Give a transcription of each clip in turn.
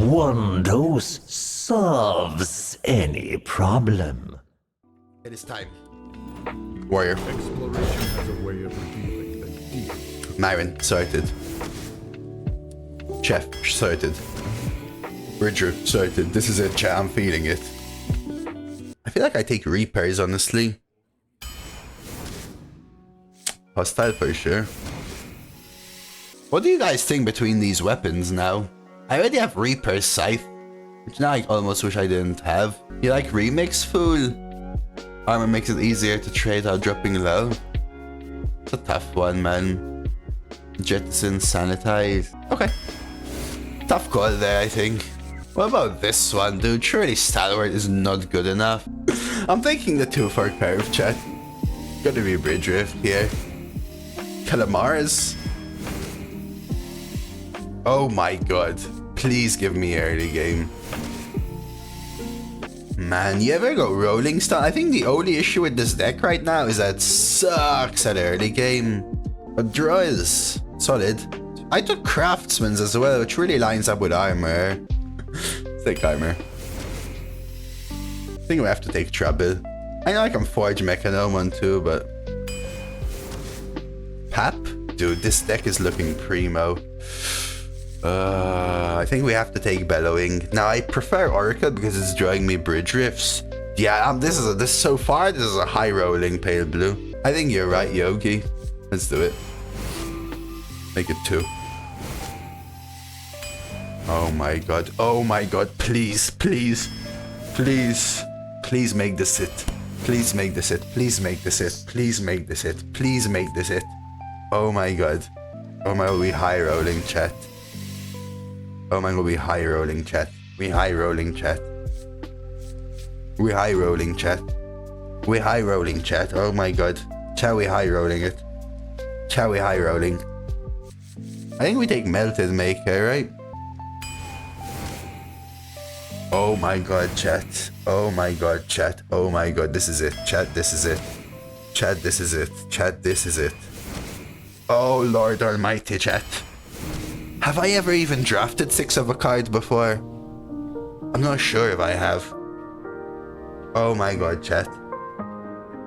one dose solves any problem. It is time. Warrior. Exploration has a way of revealing the deep. Marin, sorted. Chef, sorted. Bridger, sorted. This is it, chat. I'm feeling it. I feel like I take Reapers, honestly. Hostile for sure. What do you guys think between these weapons now? I already have Reaper's Scythe, which now I almost wish I didn't have. You like Remix, fool? Armor makes it easier to trade while dropping low. It's a tough one, man. Jettison, Sanitize. Okay. Tough call there, I think. What about this one, dude? Surely Stalwart is not good enough. I'm thinking the 2-for curve, chat. Gotta be Bridge Riff here. Calamars. Oh my god. Please give me early game. Man, you ever go Rolling Stone? I think the only issue with this deck right now is that it sucks at early game. But draw is solid. I took Craftsman's as well, which really lines up with armor. Take armor. I think we have to take Trouble. I know I can Forge Mechanomon too, but... Pap? Dude, this deck is looking primo. I think we have to take Bellowing. Now, I prefer Oracle because it's drawing me Bridge Riffs. Yeah, this so far, this is a high rolling Pale Blue. I think you're right, Yogi. Let's do it. Make it 2. Oh my god. Oh my god. Please, please, please, please make this it. Please make this it. Please make this it. Please make this it. Please make this it. Oh my god. Oh my god, we high rolling, chat. Oh my god, we high rolling, chat. We high rolling, chat. We high rolling, chat. We high rolling, chat. Oh my god. Chat, we high rolling it. Chat, we high rolling. I think we take Melted Maker, right? Oh my god, chat. Oh my god, chat. Oh my god, this is it. Chat, this is it. Chat, this is it. Chat, this is it. Oh Lord Almighty, chat. Have I ever even drafted 6 of a card before? I'm not sure if I have. Oh my god, chat.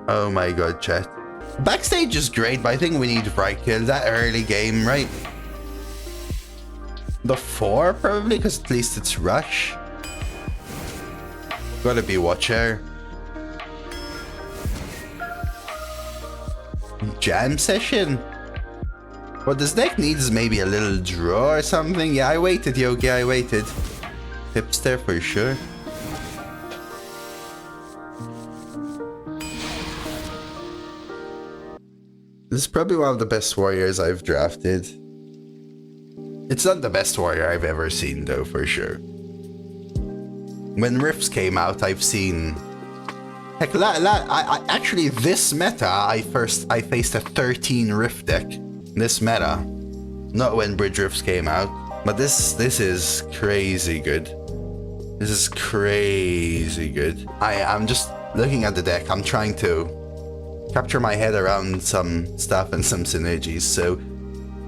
Oh my god, chat. Backstage is great, but I think we need Vrykil. That early game, right? The 4 probably, because at least it's Rush. Gotta be Watcher. Jam Session. What this deck needs is maybe a little draw or something. Yeah, I waited, Yogi, I waited. Hipster for sure. This is probably one of the best warriors I've drafted. It's not the best warrior I've ever seen though, for sure. When Rifts came out, I've seen... Heck, actually this meta, I faced a 13 Rift deck. This meta. Not when Bridge Rifts came out. But this is crazy good. This is crazy good. I'm just looking at the deck. I'm trying to capture my head around some stuff and some synergies. So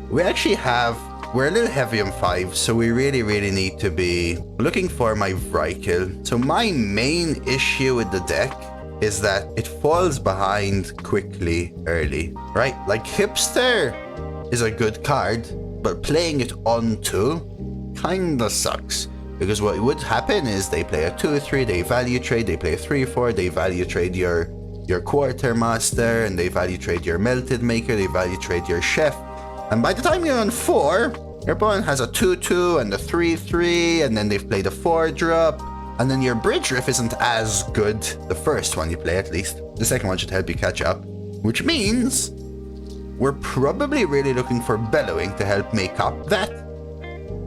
we actually have... We're a little heavy on 5, so we really need to be looking for my Vrykil. So my main issue with the deck is that it falls behind quickly early, right? Like Hipster is a good card, but playing it on 2 kinda sucks. Because what would happen is they play a 2-3, they value trade, they play a 3-4, they value trade your Quartermaster, and they value trade your Melted Maker, they value trade your Chef. And by the time you're on 4, your opponent has a 2-2 and a 3-3, and then they've played a 4-drop. And then your Bridge Riff isn't as good, the first one you play at least. The second one should help you catch up. Which means we're probably really looking for Bellowing to help make up that.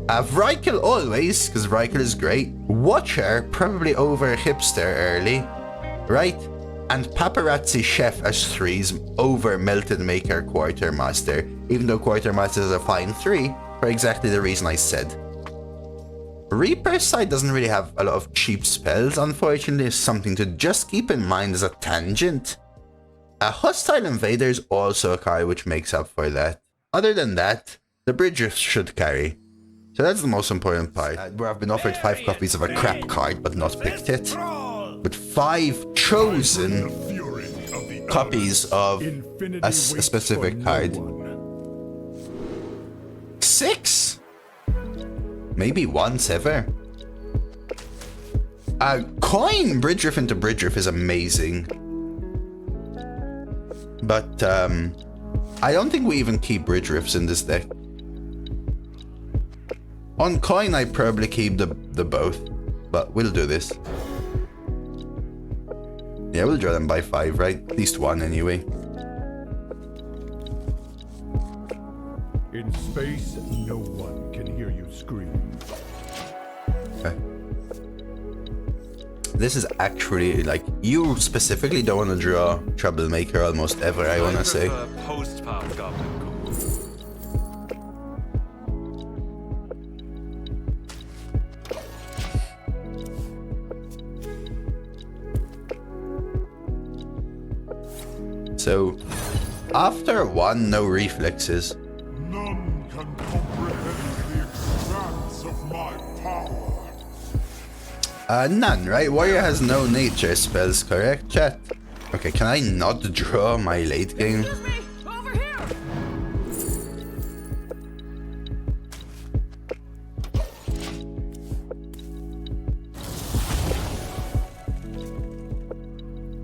Vrykil always, because Vrykil is great. Watcher probably over Hipster early, right? And Paparazzi Chef as 3s over Melted Maker Quartermaster, even though Quartermaster is a fine 3, for exactly the reason I said. Reaper's side doesn't really have a lot of cheap spells, unfortunately. It's something to just keep in mind as a tangent. A Hostile Invader is also a card which makes up for that. Other than that, the Bridge Riff should carry. So that's the most important part. Where I've been offered 5 copies of a crap card, but not picked it. With 5 chosen copies of a specific card. 6? Maybe once ever. A coin Bridge Riff into Bridge Riff is amazing. But I don't think we even keep Bridge Riffs in this deck. On coin, I probably keep the both, but we'll do this. Yeah, we'll draw them by 5, right? At least 1 anyway. In space, no one can hear you scream. Okay. This is actually, like, you specifically don't want to draw Troublemaker almost ever, I want to say. Post-pound goblin. So, after 1, no reflexes. None can comprehend the expanse of my power. None, right? Warrior has no nature spells, correct, chat? Okay, can I not draw my late game? Excuse me, over here.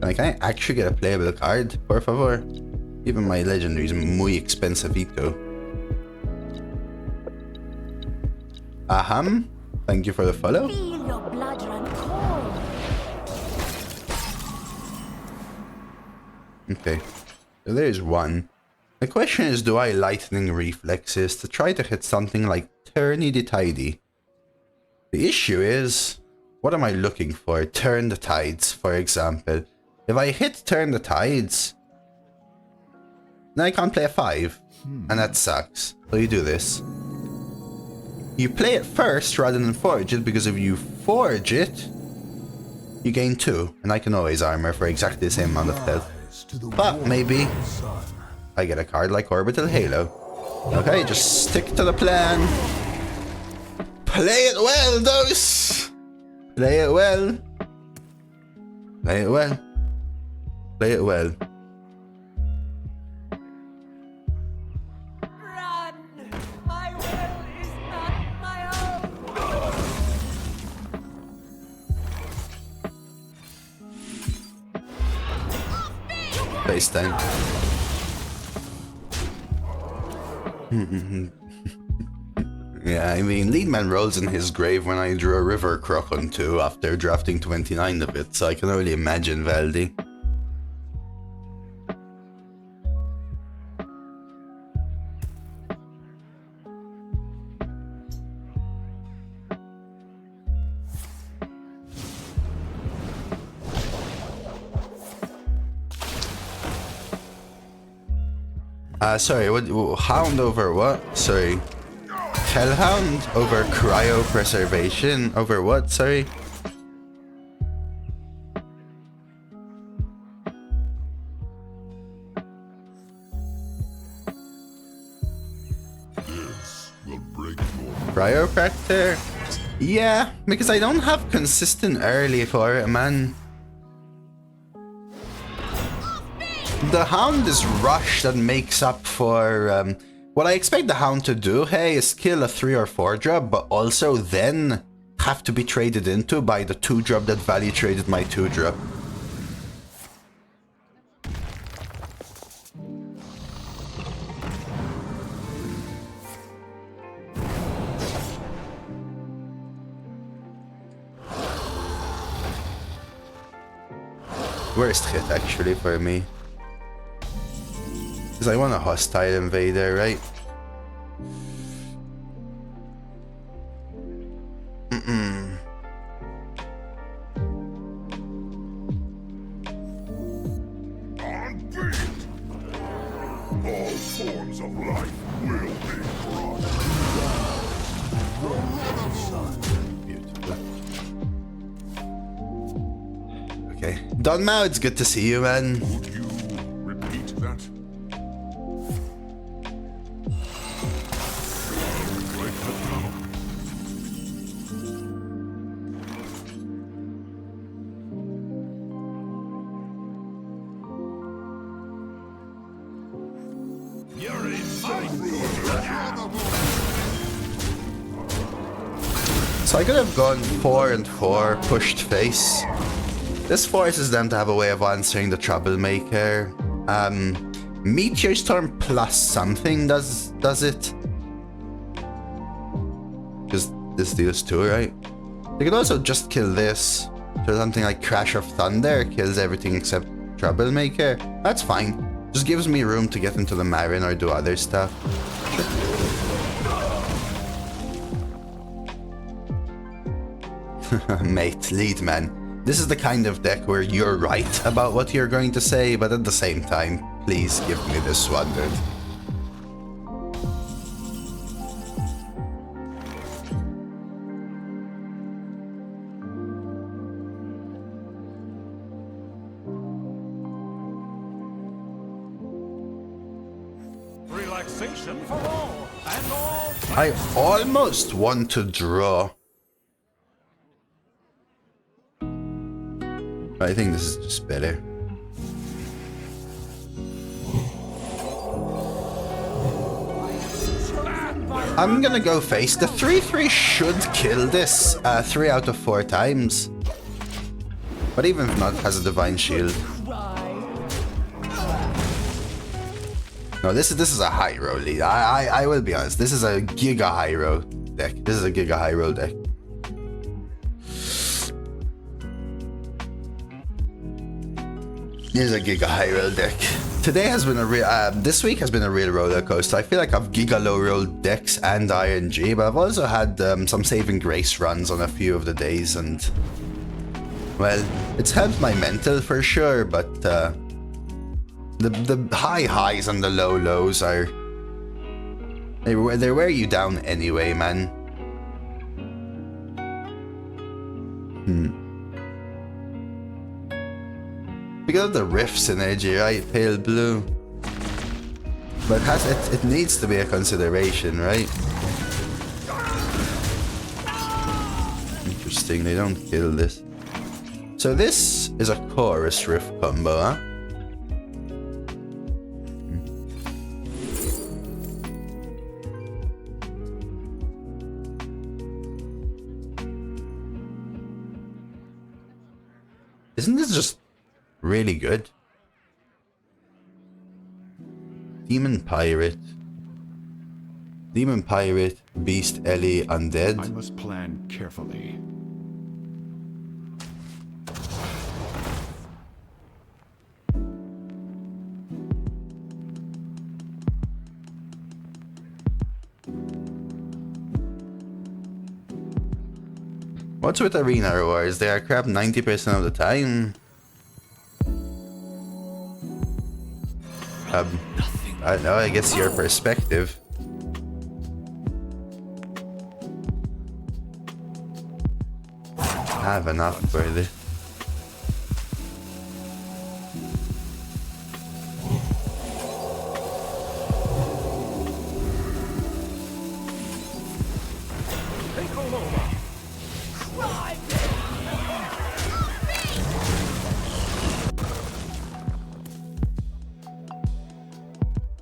Like, can I actually get a playable card, por favor? Even my legendary is muy expensivito. Aham, thank you for the follow. Feel your blood run cold. Okay, so there's 1. The question is, do I lightning reflexes to try to hit something like Turny the Tidy? The issue is, what am I looking for? Turn the Tides, for example. If I hit Turn the Tides, then I can't play a 5, and that sucks. So you do this. You play it first rather than forge it, because if you forge it, you gain 2, and I can always armor for exactly the same amount of health. But maybe I get a card like Orbital Halo. Okay, just stick to the plan. Play it well, Dose! Play it well. Play it well. Play it well. Run. My will is not my own. Face time. Yeah, I mean, Leadman rolls in his grave when I drew a River Croc on 2 after drafting 29 of it, so I can only imagine Valdi. Sorry, what? Hound over what? Sorry. Hellhound over cryopreservation? Over what? Sorry. This will break your Cryopractor? Yeah, because I don't have consistent early for it, man. The Hound is rush that makes up for what I expect the Hound to do, hey, is kill a 3 or 4 drop, but also then have to be traded into by the 2 drop that value traded my 2 drop. Worst hit actually for me. Because I want a hostile invader, right? unbeat. All forms of life will be crushed. Beautiful. Okay. Don Mao, it's good to see you, man. Would you repeat that? Break the tunnel. So I could have gone 4 and 4, pushed face. This forces them to have a way of answering the Troublemaker. Meteor Storm plus something does it. Because this deals 2, right? They could also just kill this. So something like Crash of Thunder kills everything except Troublemaker. That's fine. Just gives me room to get into the Marin or do other stuff. Sure. Mate, lead man. This is the kind of deck where you're right about what you're going to say, but at the same time, please give me this one, dude. Relaxation for all, and all. I almost want to draw. I think this is just better. I'm gonna go face. The 3/3 should kill this 3 out of 4 times. But even if not, it has a Divine Shield. No, this is a high roll lead. I will be honest. This is a Giga high roll deck. This is a Giga high roll deck. Here's a Giga high roll deck. Today has been a real. This week has been a real roller coaster. I feel like I've Giga low roll decks and ING, but I've also had some saving grace runs on a few of the days, and well, it's helped my mental for sure. But the high highs and the low lows are they wear you down anyway, man. Because of the Riff synergy, right? Pale blue. But it needs to be a consideration, right? Interesting, they don't kill this. So this is a Chorus Riff combo, huh? Isn't this just really good? Demon Pirate, Beast Ellie, Undead. I must plan carefully. What's with Arena Rewards? They are crap 90% of the time. I don't know, I guess your perspective. I have enough for this.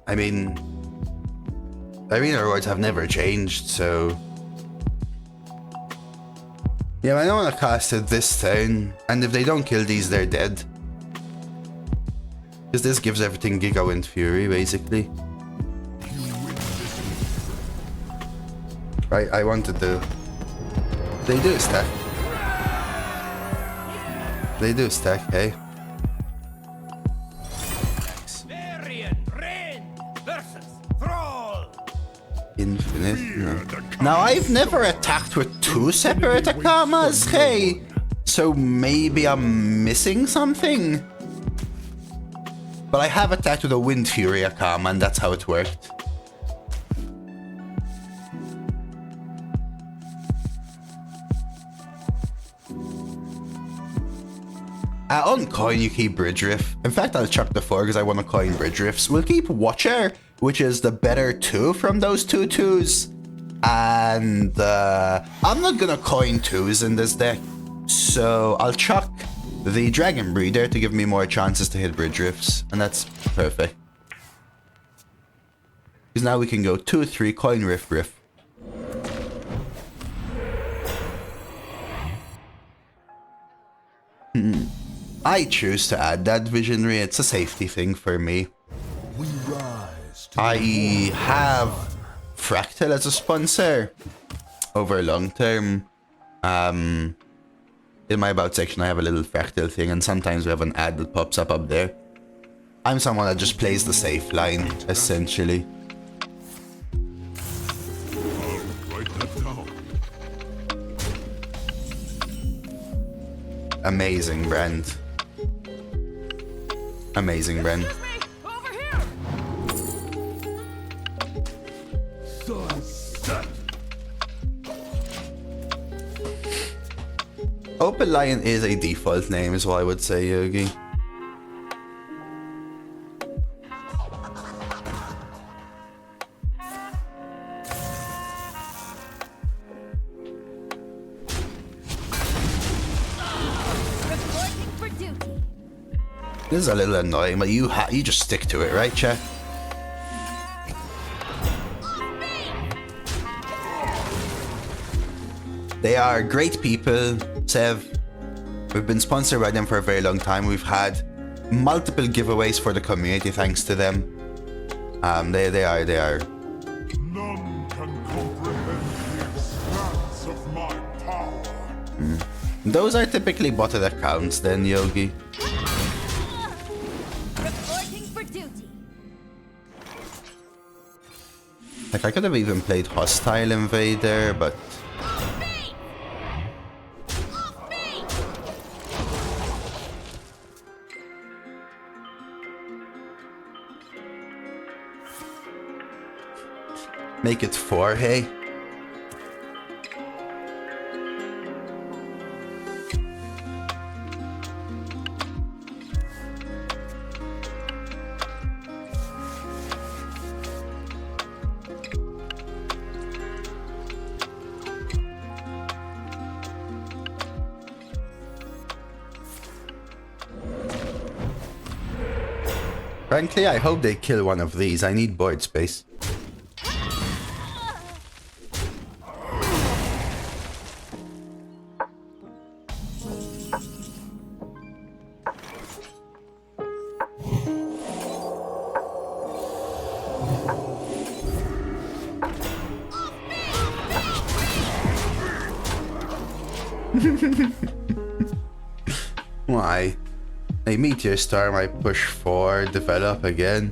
I mean, Arena rewards have never changed, so yeah, I don't want to cast it this turn, and if they don't kill these, they're dead. Because this gives everything Giga Wind Fury, basically. Right, I wanted to... They do stack. They do stack, hey? Infinite. No. Now, I've never attacked with 2 separate Akamas, hey? So maybe I'm missing something? But I have attacked with a Wind Fury Akama, and that's how it worked. On coin, you keep Bridge Riff. In fact, I'll chuck the 4 because I want to coin Bridge Riffs. We'll keep Watcher, which is the better 2 from those 2 2s. And I'm not going to coin 2s in this deck. So I'll chuck the Dragon Breeder to give me more chances to hit Bridge Riffs. And that's perfect. Because now we can go 2-3 coin riff riff. I choose to add that visionary. It's a safety thing for me. We rise to I have Fractal as a sponsor over long term. In my about section I have a little Fractal thing, and sometimes we have an ad that pops up there. I'm someone that just plays the safe line, essentially. write that down. Amazing brand. Amazing brand. Excuse me! Over here! Sunset. Open Lion is a default name, is what I would say, Yogi. Reporting for duty. This is a little annoying, but you just stick to it, right, chat? They are great people, Sev. We've been sponsored by them for a very long time. We've had multiple giveaways for the community thanks to them. They are. None can comprehend the expanse of my power. Those are typically botted accounts then, Yogi. Reporting for duty. Like, I could have even played Hostile Invader, but... Off me! Off me! Make it 4, hey? Frankly, I hope they kill one of these. I need board space. Why? A meteor star might push 4, develop again.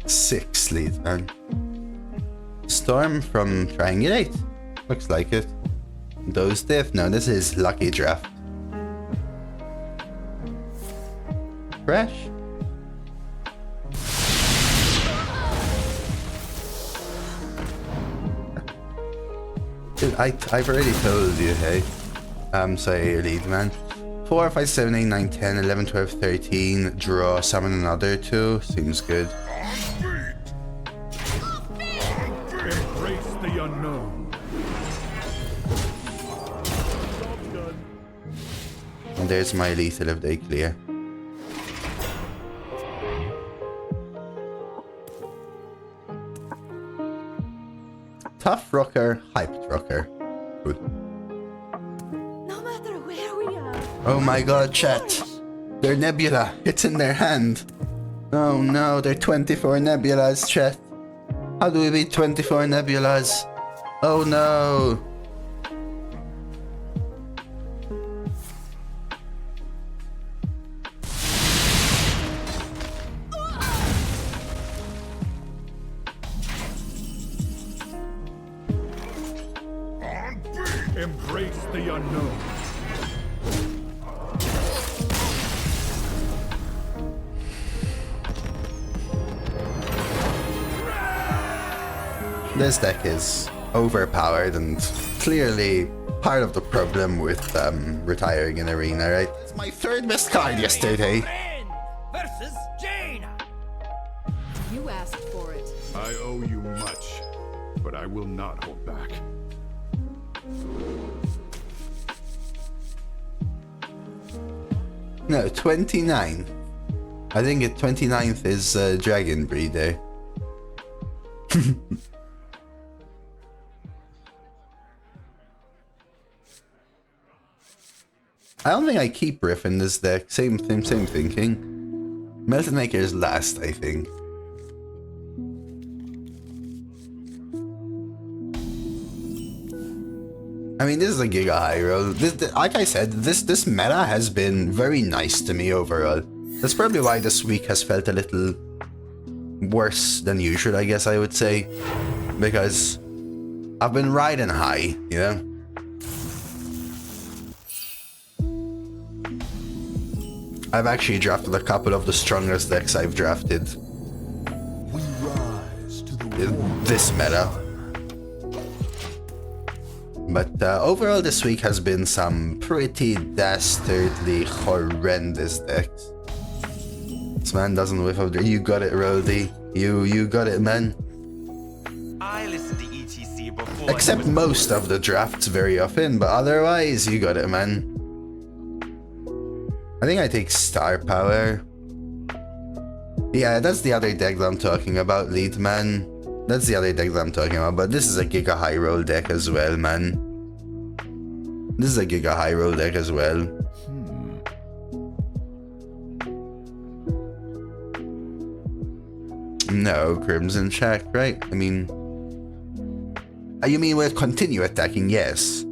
Six lead, man. Storm from Triangulate. Looks like it. Dose diff? No, this is Lucky Draft. Fresh? Dude, I've already told you, hey. Sorry, lead, man. 4, 5, 7, 8, 9, 10, 11, 12, 13. Draw, summon another 2. Seems good. Embrace the unknown. And there's my lethal if they clear. Tough rocker, hyped rocker. Good. No matter where we are. Oh my god, chat. They're nebula. It's in their hand. Oh no, they're 24 nebulas, chat. How do we beat 24 nebulas? Oh no. Embrace the unknown. This deck is overpowered and clearly part of the problem with retiring in Arena, right? It's my 3rd best card yesterday. Ren versus Jaina. You asked for it. I owe you much, but I will not hold back. No, 29. I think 29th is Dragon Breeder. I don't think I keep Riff in this deck. Same thinking. Melted Maker is last, I think. I mean, this is a Giga High roll. Like I said, this meta has been very nice to me overall. That's probably why this week has felt a little worse than usual, I guess I would say. Because I've been riding high, you know? I've actually drafted a couple of the strongest decks I've drafted in this meta. But overall this week has been some pretty dastardly horrendous decks. This man doesn't whiff of the... You got it, Rody. You got it, man. I listened to ETC before. Except most of the drafts very often, but otherwise you got it, man. I think I take Star Power. Yeah, that's the other deck that I'm talking about, Lead Man. That's the other deck that I'm talking about, but this is a Giga High Roll deck as well, man. This is a Giga High Roll deck as well. No, Crimson Shack, right? I mean... You mean we'll continue attacking? Yes.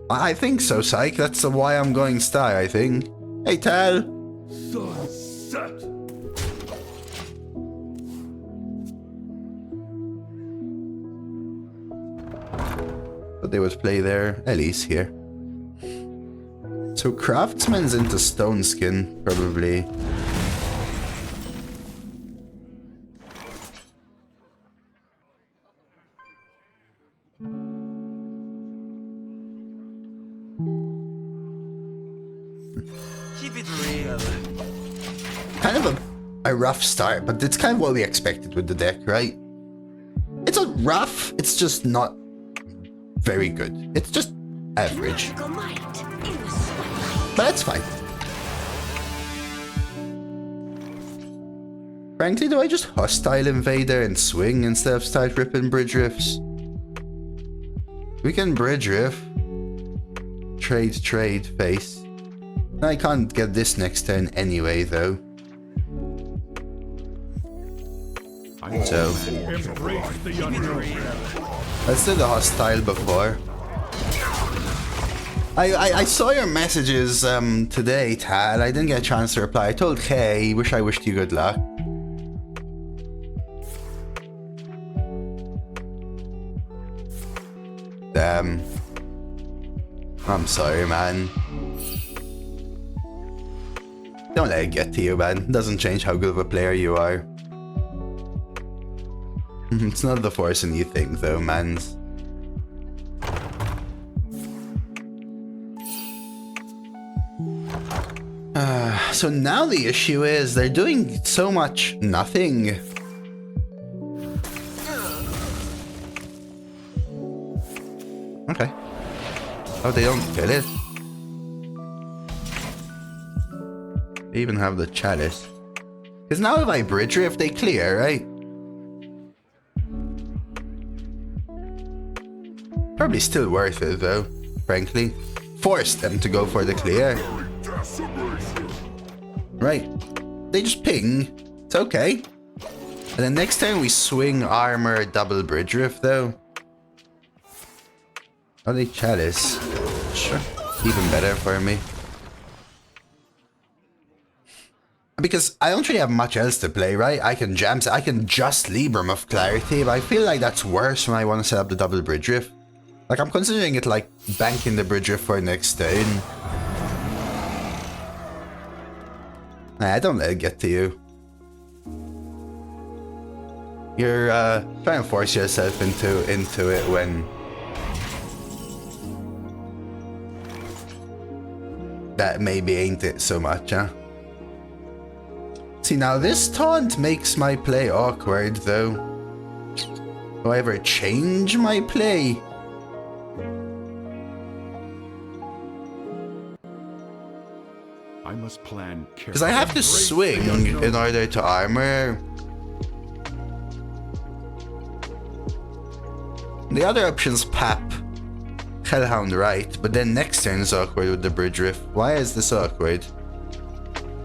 I think so, Psych. That's why I'm going Star, I think. Hey, Tal! Sunset. But they would play there. Ellie's here. So Craftsman's into Stone Skin, probably. Keep it real. Kind of a rough start, but it's kind of what we expected with the deck, right? It's not rough, it's just not very good. It's just average. But that's fine. Frankly, do I just hostile Invader and swing instead of start ripping Bridge Riffs? We can Bridge Riff. Trade, face. I can't get this next turn anyway, though. So, Embrace the unknown. let's do the hostile before. I saw your messages today, Tal. I didn't get a chance to reply. I told Kay, I wished you good luck. Damn. I'm sorry, man. Don't let it get to you, man. It doesn't change how good of a player you are. It's not the forcing you think, though, man. So now the issue is they're doing so much nothing. Okay. Oh, they don't kill it. They even have the chalice. Because now if I Bridge Riff, they clear, right? Probably still worth it, though, frankly. Force them to go for the clear. Right. They just ping. It's okay. And then next time we swing armor double Bridge Riff, though. Oh, they chalice. Sure. Even better for me. Because I don't really have much else to play, right? I can jam, I can just Libram of Clarity, but I feel like that's worse when I want to set up the double Bridge Riff. Like, I'm considering it like banking the Bridge Riff for next turn. Nah, don't let it get to you. You're trying to force yourself into it when that maybe ain't it so much, huh? See, now this taunt makes my play awkward, though. Do I ever change my play? I must plan carefully. Because I have to swing in order to armor. The other option's Pap. Hellhound right, but then next turn is awkward with the Bridge Riff. Why is this awkward?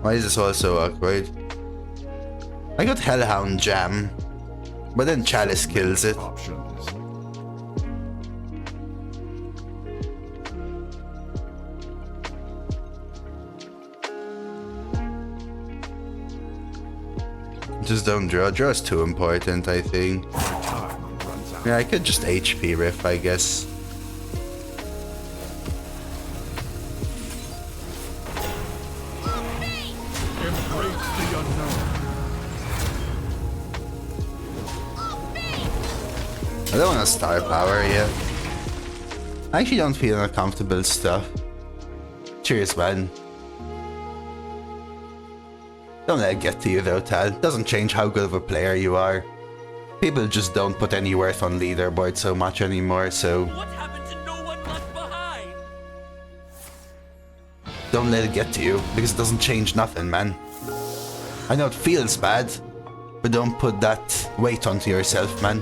Why is this also awkward? I got Hellhound Jam, but then Chalice kills it. Options. Just don't draw. Draw's too important, I think. Yeah, I could just HP Riff, I guess. Embrace the unknown. I don't want to star power yet. I actually don't feel uncomfortable stuff. Cheers, man. Don't let it get to you though, Tal. Doesn't change how good of a player you are. People just don't put any worth on leaderboard so much anymore, so What happened to no one left behind? don't let it get to you, because it doesn't change nothing, man. I know it feels bad, but don't put that weight onto yourself, man.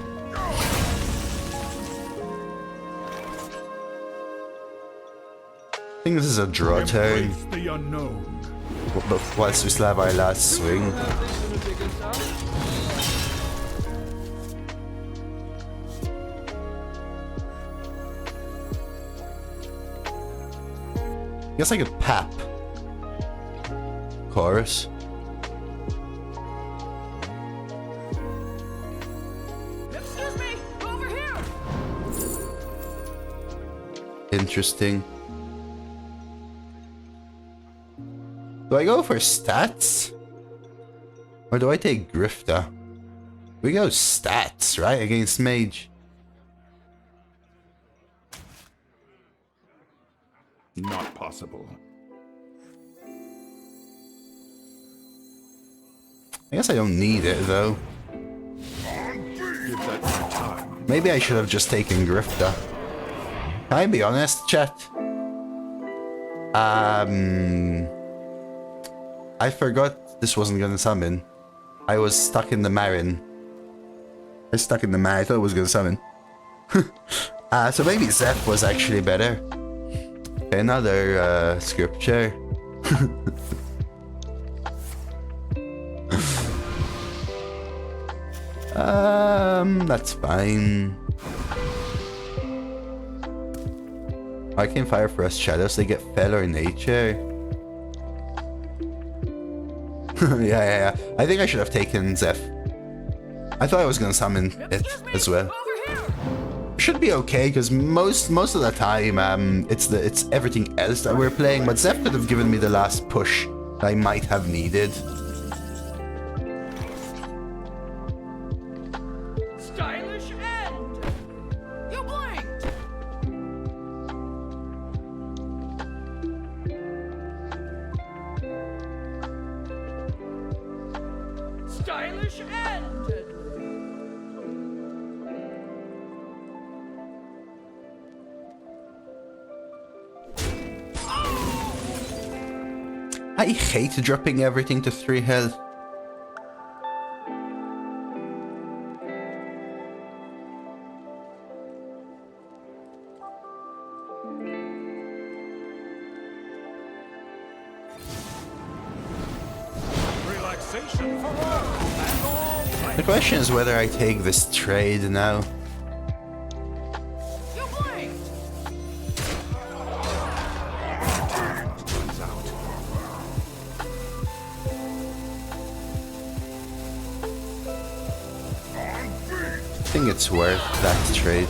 I think this is a draw turn, Embrace the unknown. but whilst we still have our last swing. Guess I could Pap. Chorus. Excuse me, over here. Interesting. Do I go for stats? Or do I take Grifta? We go stats, right? Against Mage. Not possible. I guess I don't need it though. Give that some time. Maybe I should have just taken Grifta. Can I be honest, chat? I forgot this wasn't gonna summon. I was stuck in the Marin. I thought it was gonna summon. So maybe Zeph was actually better. Another scripture. That's fine. Arcane Fire for us shadows, they get Fell or Nature. yeah. I think I should have taken Zeph. I thought I was gonna summon it as well. Over here. Should be okay because most of the time it's everything else that we're playing, but Zeph could have given me the last push that I might have needed. Stylish end. You blinked. Stylish end. I hate dropping everything to 3 health. Relaxation for all. And all The question is whether I take this trade now. You blinked. runs out. I think it's worth that trade.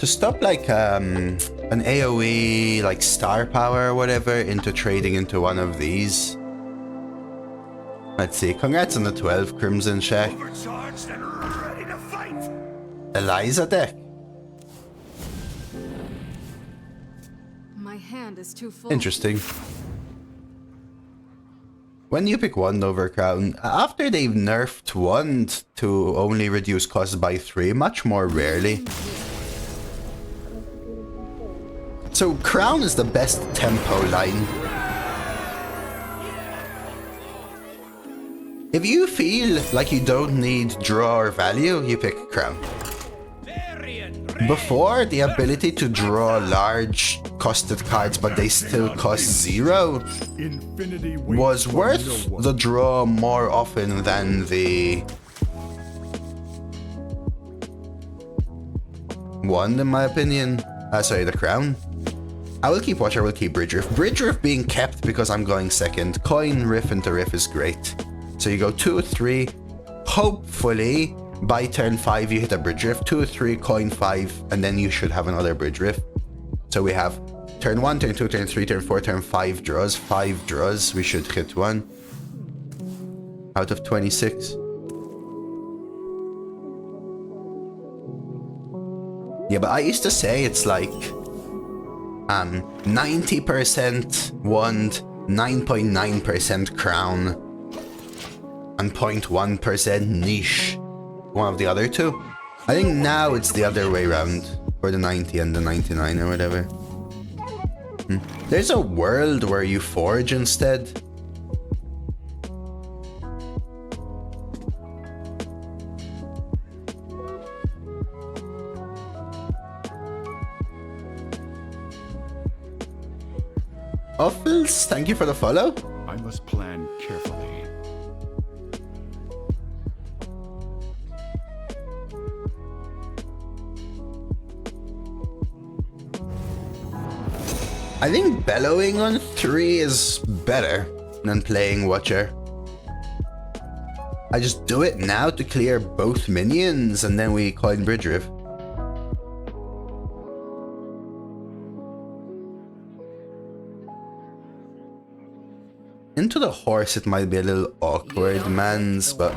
To stop like an AoE like star power or whatever into trading into one of these. Let's see. Congrats on the 12 Crimson Shack. Overcharged and ready to fight. Eliza deck. My hand is too full. Interesting. When you pick Wand over Crown, after they've nerfed Wand to only reduce cost by 3, much more rarely. So Crown is the best tempo line. If you feel like you don't need draw or value, you pick Crown. Before, the ability to draw large costed cards but they still cost 0 Infinity was worth the draw more often than the one, in my opinion. Sorry, the Crown. I will keep Watch, I will keep Bridge Riff. Bridge Riff being kept because I'm going second. Coin Riff into Riff is great. So you go 2, 3, hopefully by turn 5 you hit a Bridge Riff, 2, 3, coin 5, and then you should have another Bridge Riff. So we have turn 1, turn 2, turn 3, turn 4, turn 5 draws. 5 draws, we should hit 1 out of 26. Yeah, but I used to say it's like 90% wand, 9.9% crown, and 0.1% niche. One of the other two. I think now it's the other way around, for the 90 and the 99 or whatever. There's a world where you forge instead. Offils, thank you for the follow. I must plan carefully. I think bellowing on 3 is better than playing Watcher. I just do it now to clear both minions and then we coin Bridge Riff. Into the horse it might be a little awkward, mans, but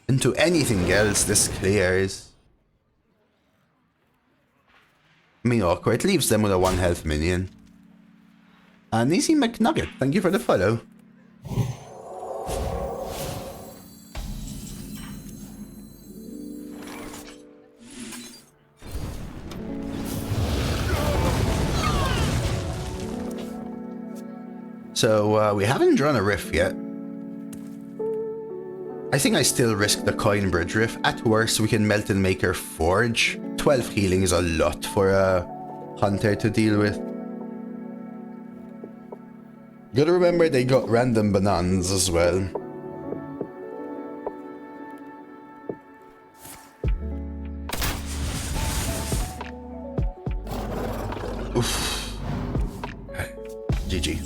into anything else this clears. I mean, awkward. It leaves them with a 1 health minion. And Easy McNugget, thank you for the follow. So, we haven't drawn a Riff yet. I think I still risk the coin Bridge Riff. At worst, we can Melt and Maker Forge. 12 healing is a lot for a hunter to deal with. Gotta remember they got random bananas as well. Oof. GG.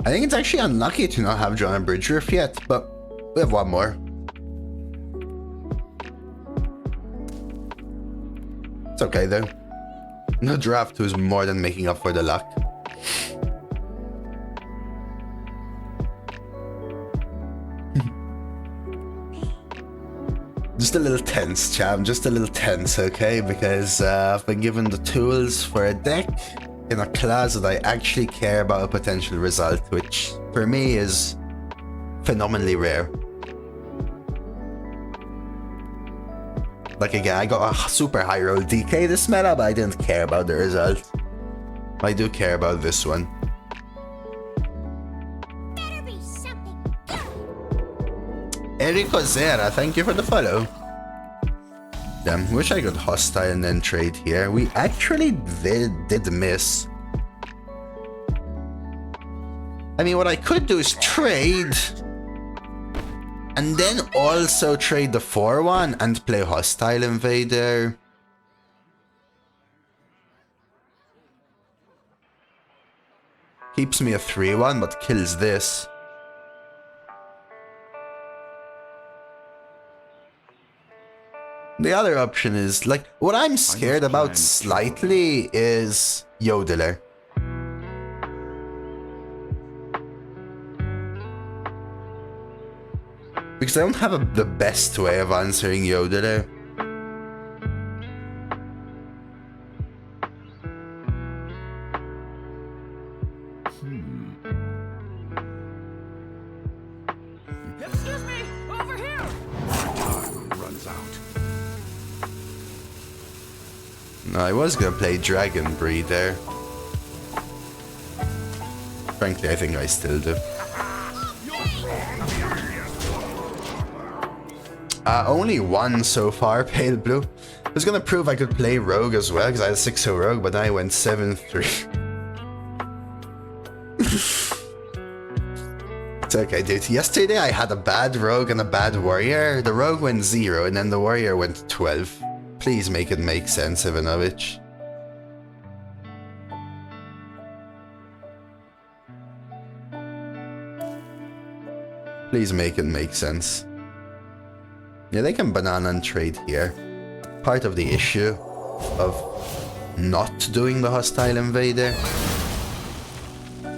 I think it's actually unlucky to not have drawn a Bridge Riff yet, but we have one more. It's okay though. The draft was more than making up for the luck. Just a little tense, cham. Just a little tense, okay? Because I've been given the tools for a deck in a class that I actually care about a potential result, which for me is phenomenally rare. Like again, I got a super high roll DK this meta, but I didn't care about the result. I do care about this one. Better be something good. Erico Zera, thank you for the follow. Damn, wish I could hostile and then trade here. We actually did miss. I mean, what I could do is trade and then also trade the 4-1 and play hostile invader. Keeps me a 3-1 but kills this. The other option is, like, what I'm scared about slightly is Yodeler. Because I don't have the best way of answering Yodeler. Excuse me, over here. Time runs out. I was gonna play Dragon Breed there. Frankly, I think I still do. Only one so far, Pale Blue. I was gonna prove I could play Rogue as well, because I had a 6-0 Rogue, but then I went 7-3. It's okay, dude. Yesterday I had a bad Rogue and a bad Warrior. The Rogue went 0, and then the Warrior went 12. Please make it make sense, Ivanovich. Please make it make sense. Yeah, they can banana and trade here. Part of the issue of not doing the hostile invader. My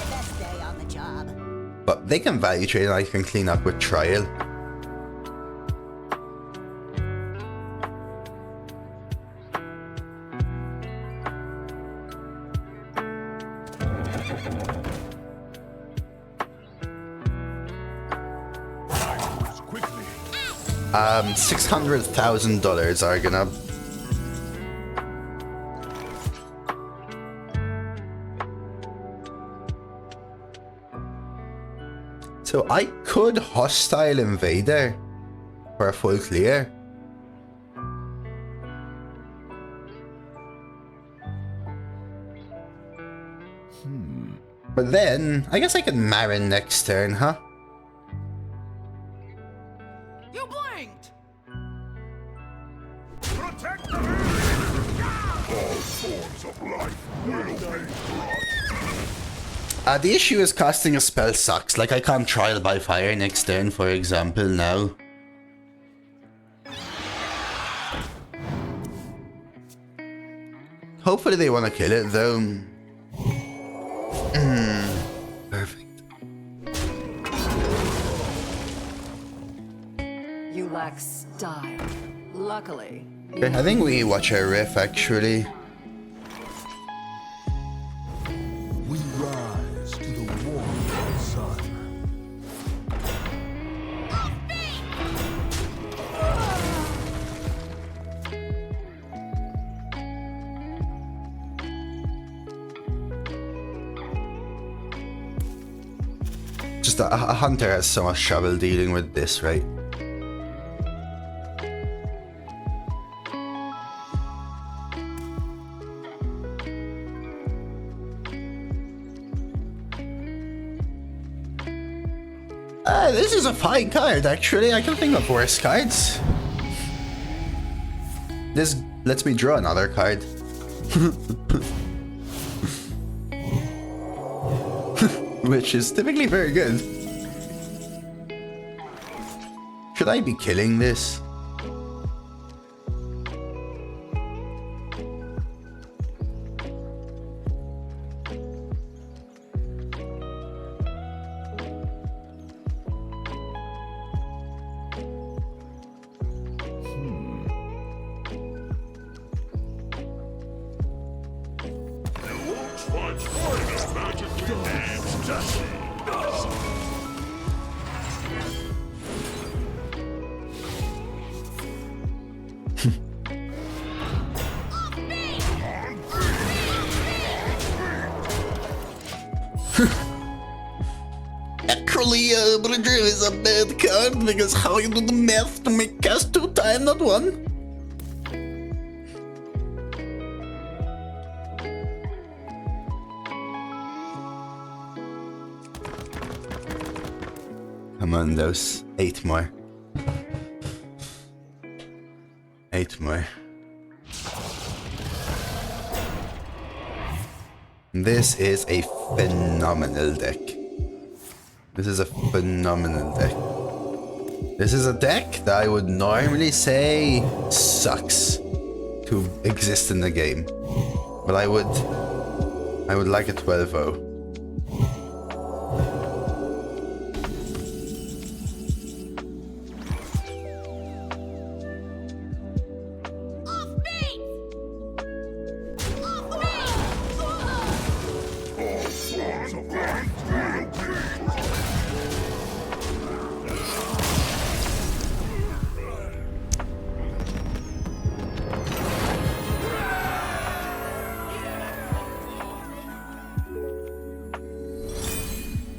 best day on the job. But they can value trade and I can clean up with trial. $600,000 are gonna. So I could hostile invader for a full clear. But then I guess I can Marin next turn, huh? You blinked! Protect the all forms of life will be crushed. The issue is casting a spell sucks. Like I can't trial by fire next turn, for example, now. Hopefully they want to kill it, though. Perfect. You lack style. Luckily. Okay, I think we watch a riff, actually. We rise to the warmth sun. Just a hunter has so much trouble dealing with this, right? This is a fine card, actually. I can think of worse cards. This lets me draw another card. Which is typically very good. Should I be killing this? Actually, Bridge Riff is a bad card because how you do the math to make cast 2 times, not 1? Come on, those 8 more. 8 more. This is a phenomenal deck. This is a phenomenal deck. This is a deck that I would normally say sucks to exist in the game. But I would like a 12-0.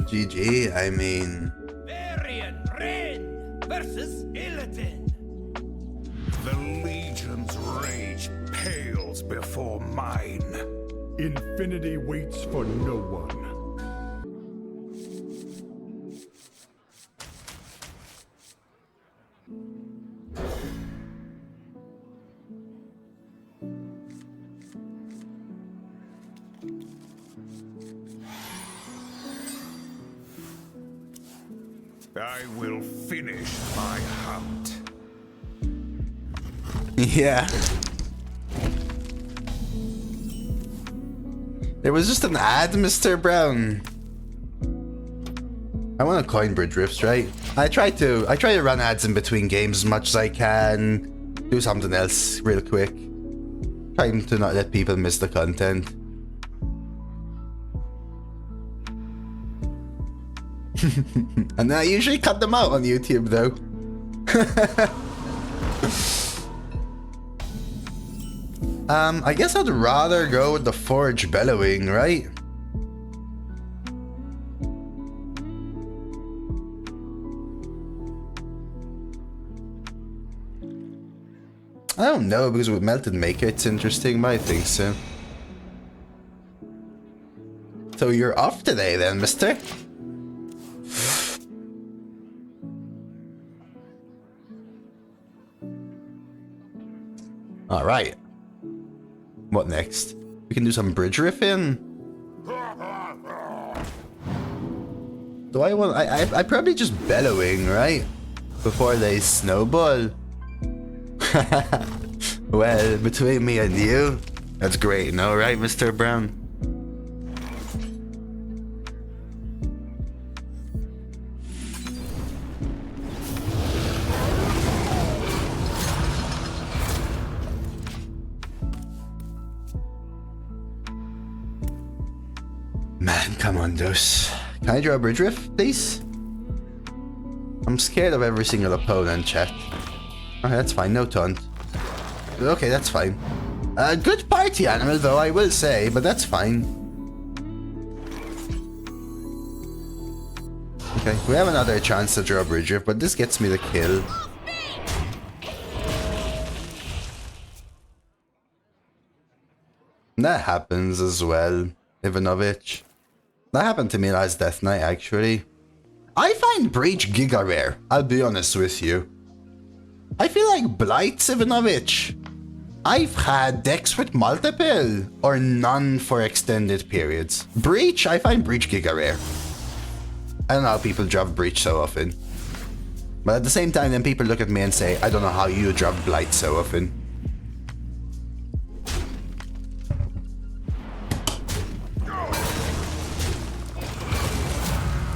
GG, I mean... Varian Rain versus Illidan. The Legion's rage pales before mine. Infinity waits for no one. I will finish my hunt. Yeah. There was just an ad, Mr. Brown. I want to coin Bridge Rifts, right? I try to run ads in between games as much as I can. Do something else real quick. Trying to not let people miss the content. And then I usually cut them out on YouTube though. I guess I'd rather go with the Forge Bellowing, right? I don't know, because with Melted Maker it's interesting, but I think so. So you're off today then, mister? Alright. What next? We can do some bridge riffing. Do I want... I probably just bellowing, right? Before they snowball. Well, between me and you, that's great, no, right, Mr. Brown? Man, come on, Dose. Can I draw a bridge riff, please? I'm scared of every single opponent, chat. Okay, that's fine, no taunt. Okay, that's fine. Good party animal, though, I will say, but that's fine. Okay, we have another chance to draw a bridge riff, but this gets me the kill. That happens as well, Ivanovich. That happened to me last Death Knight, actually. I find Breach giga rare, I'll be honest with you. I feel like Blights, Ivanovich. I've had decks with multiple or none for extended periods. Breach, I find Breach giga rare. I don't know how people drop Breach so often. But at the same time, then people look at me and say, I don't know how you drop Blight so often.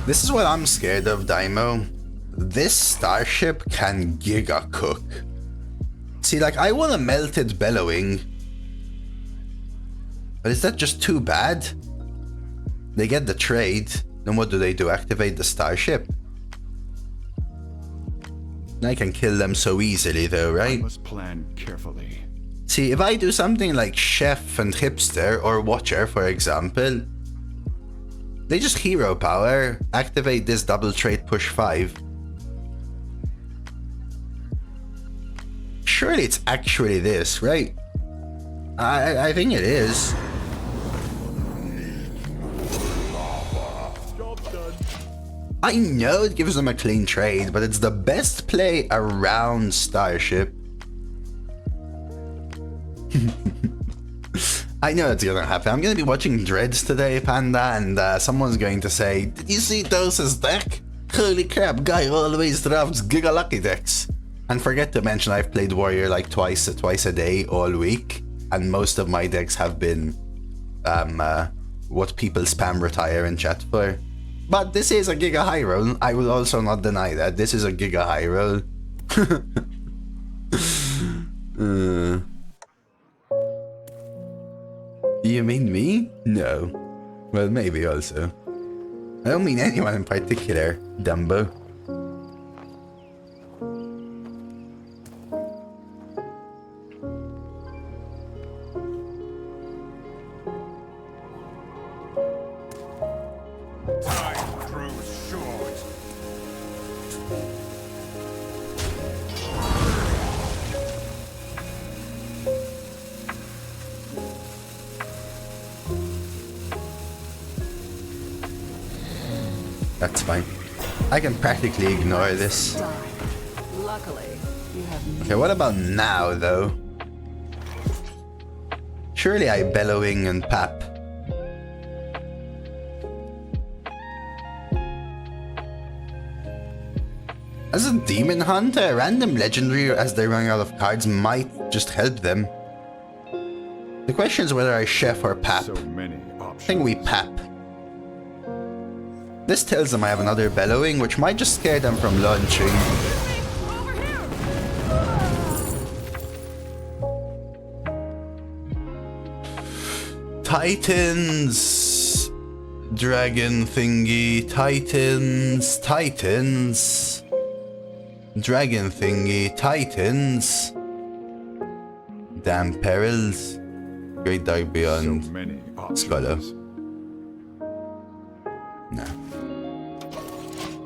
This is what I'm scared of, Daimo. This starship can giga cook. See, like, I want a Melted Bellowing. But is that just too bad? They get the trade. Then what do? Activate the starship? I can kill them so easily though, right? I must plan carefully. See, if I do something like Chef and Hipster or Watcher, for example, they just hero power, activate this double trade push 5. Surely it's actually this, right? I think it is. Job done. I know it gives them a clean trade, but it's the best play around Starship. I know it's gonna happen. I'm gonna be watching Dreads today, Panda, and someone's going to say, did you see Dose's deck? Holy crap, guy always drops Giga Lucky decks. And forget to mention I've played Warrior like twice a day all week, and most of my decks have been what people spam retire in chat for. But this is a Giga High Roll. I will also not deny that. This is a Giga High Roll. You mean me? No. Well, maybe also. I don't mean anyone in particular, Dumbo. Time That's fine. I can practically ignore this. Luckily, you have Okay, what about now, though? Surely I bellowing and pap. As a demon hunter, a random legendary as they're running out of cards might just help them. The question is whether I chef or pap. So many I options. think we pap. This tells them I have another bellowing, which might just scare them from launching. Titans! Dragon thingy, Titans, Titans. Dragon thingy, Titans. Damn perils. Great Dark Beyond. So many Swallow. options. No.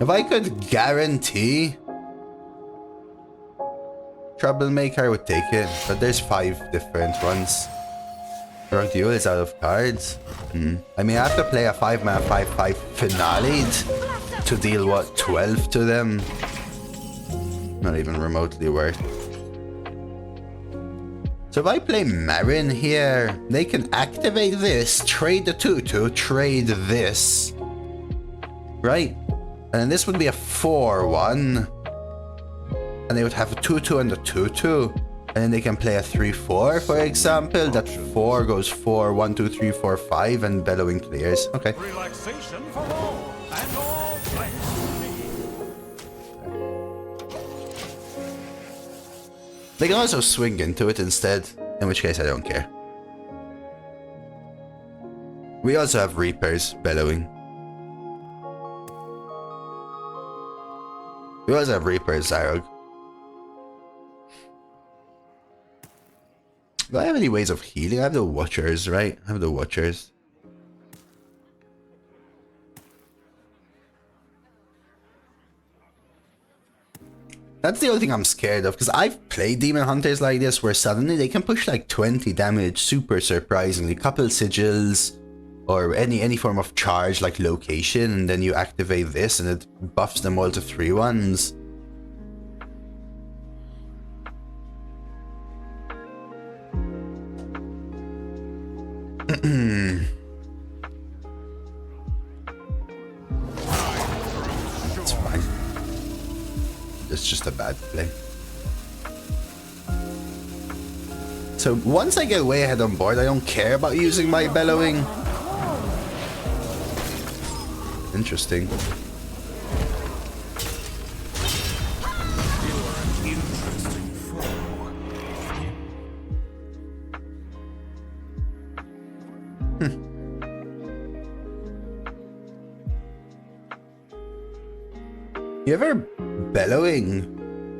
If I could guarantee Troublemaker, I would take it, but there's 5 different ones. Drug Duel is out of cards. I mean, I have to play a 5-mana 5/5 finale to deal, what, 12 to them? Not even remotely worth. So if I play Marin here, they can activate this, trade the 2/2, trade this. Right? And this would be a 4/1. And they would have a 2/2 and a 2/2. And then they can play a 3/4, for example. That 4 goes 4, 1, 2, 3, 4, 5, and bellowing clears. Okay. Relaxation for all, and all thanks to me. They can also swing into it instead, in which case I don't care. We also have Reapers bellowing. We also have Reapers Zarog. Do I have any ways of healing? I have the Watchers, right? I have the Watchers. That's the only thing I'm scared of, because I've played Demon Hunters like this, where suddenly they can push like 20 damage, super surprisingly. Couple sigils, or any form of charge like location, and then you activate this and it buffs them all to 3/1s. It's fine. It's just a bad play. So once I get way ahead on board, I don't care about using my bellowing. Interesting. You ever bellowing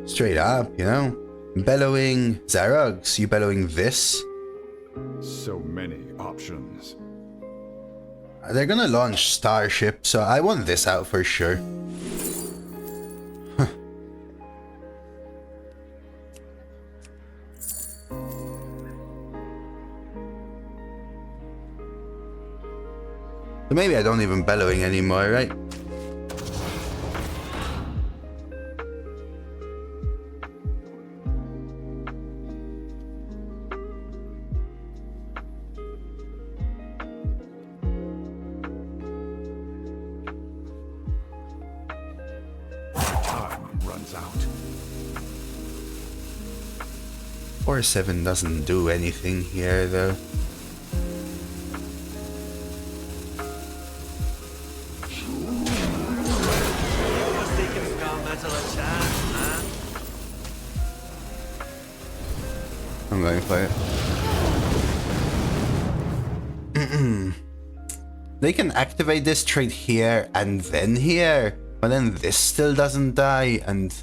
straight up, you know? Bellowing Zarogs, you bellowing this? So many options. They're gonna launch Starship, so I want this out for sure. Huh. So maybe I don't even bellowing anymore, right? Out. 4/7 doesn't do anything here though. I'm going for it. They can activate this trade here and then here. But then this still doesn't die, and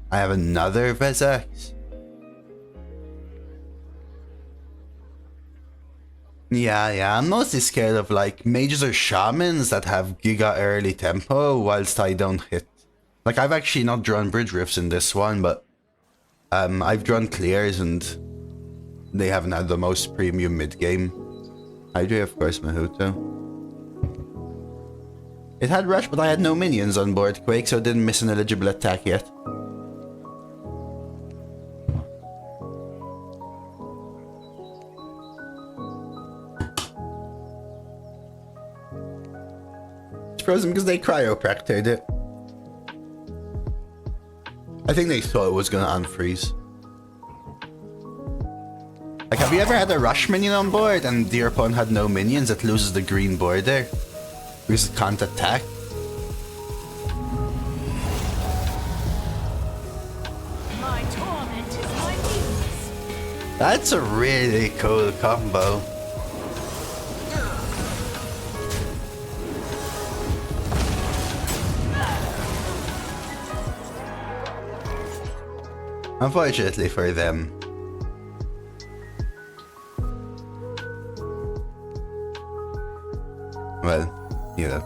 I have another Vesex. Yeah, I'm mostly scared of like mages or shamans that have giga early tempo whilst I don't hit. Like I've actually not drawn bridge riffs in this one, but I've drawn clears and they haven't had the most premium mid game. I do, of course, Mahuto. It had rush, but I had no minions on board Quake, so it didn't miss an eligible attack yet. It's frozen because they cryopractored it. I think they thought it was gonna unfreeze. Like, have you ever had a rush minion on board and your opponent had no minions? It loses the green border because it can't attack. My torment is my muse. That's a really cool combo. Unfortunately for them. Well, you know.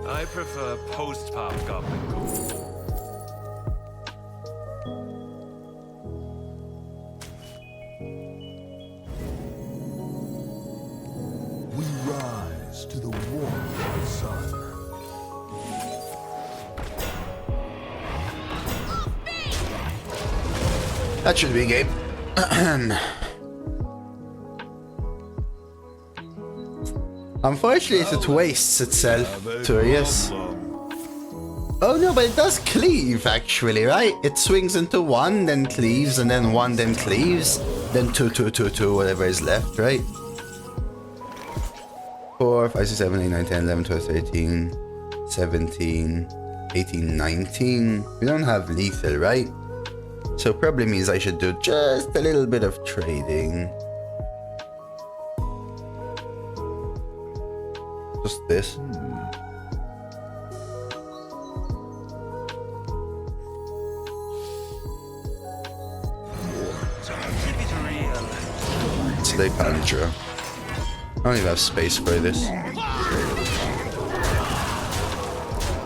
I prefer post-pop goblin cool. We rise to the warmth of the sun. That should be a game. Unfortunately, it wastes itself, Turius. Oh no, but it does cleave, actually, right? It swings into 1, then cleaves, and then 1, then cleaves, then 2, 2, 2, 2, whatever is left, right? 4, 5, 6, 7, 8, 9, 10, 11, 12, 13, 17, 18, 19. We don't have lethal, right? So probably means I should do just a little bit of trading. Just this. Slay Pantra. I don't even have space for this.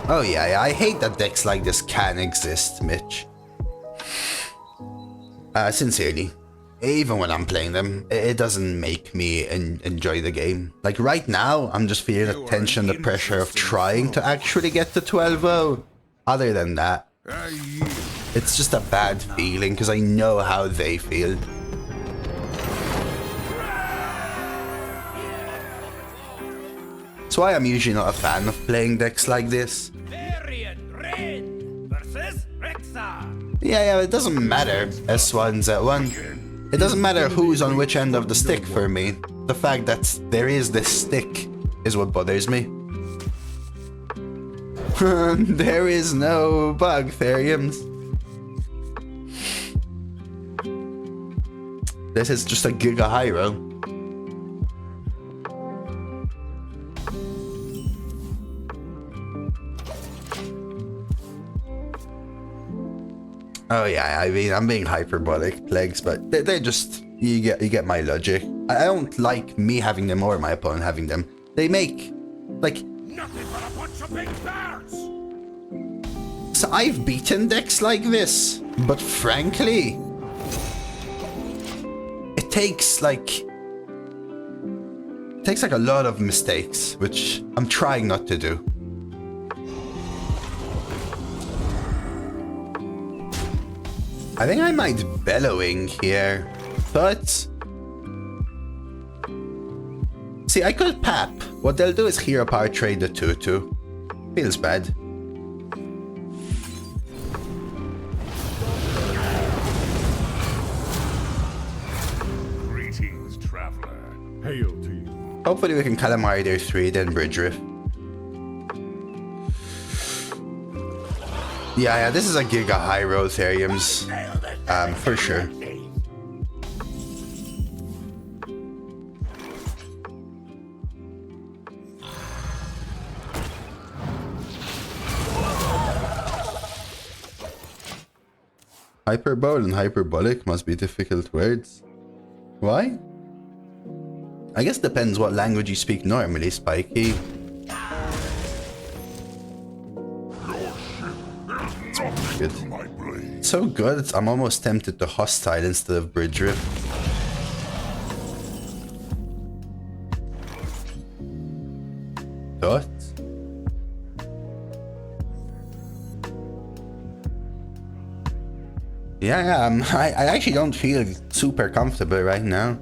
Oh yeah, I hate that decks like this can exist, Mitch. Sincerely. Even when I'm playing them, it doesn't make me enjoy the game. Like right now, I'm just feeling the tension, the pressure of trying to actually get to 12-0. Other than that, it's just a bad feeling because I know how they feel. That's why I'm usually not a fan of playing decks like this. Yeah, it doesn't matter. S1, Z1. It doesn't matter who's on which end of the stick for me. The fact that there is this stick is what bothers me. There is no bug, Theriums. This is just a Giga Hyro. Oh yeah, I mean, I'm being hyperbolic, Plagues, but they're just, you get my logic. I don't like me having them or my opponent having them. They make, like... Nothing but a bunch of big bears! So I've beaten decks like this, but frankly... It takes like a lot of mistakes, which I'm trying not to do. I think I might bellowing here. Thoughts? See, I could pap. What they'll do is hero power trade the 2-2. Feels bad. Greetings, traveler. Hail to you. Hopefully we can calamari their 3, then Bridge Riff. Yeah, this is a Giga Hyro Theriums. For sure. Hyperbole and hyperbolic must be difficult words. Why? I guess depends what language you speak normally, Spiky. Good. So good, I'm almost tempted to hostile instead of Bridge Riff. thought. Yeah, I actually don't feel super comfortable right now.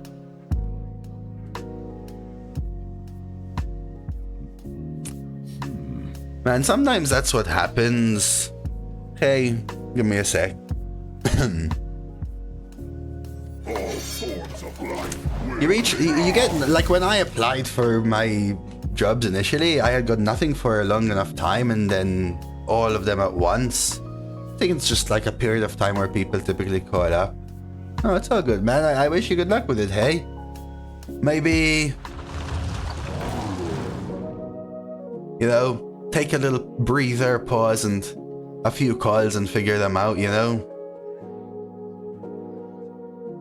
Man, sometimes that's what happens. Hey, give me a sec. You get, like when I applied for my jobs initially, I had got nothing for a long enough time and then all of them at once. I think it's just like a period of time where people typically call up. Oh, it's all good, man. I wish you good luck with it, hey? Maybe, you know, take a little breather, pause, and a few calls and figure them out, you know?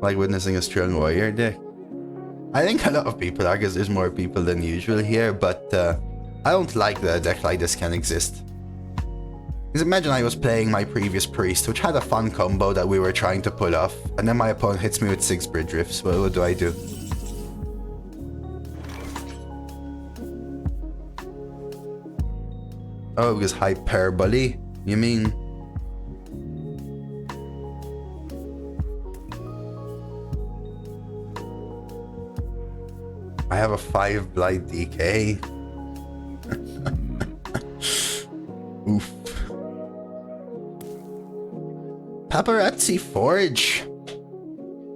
Like witnessing a strong warrior deck. I think a lot of people are, because there's more people than usual here, but I don't like that a deck like this can exist. Because imagine I was playing my previous priest, which had a fun combo that we were trying to pull off, and then my opponent hits me with 6 Bridge Riffs. What do I do? Oh, it was hyperbole, you mean? I have a 5 blight DK. Oof. Paparazzi Forge.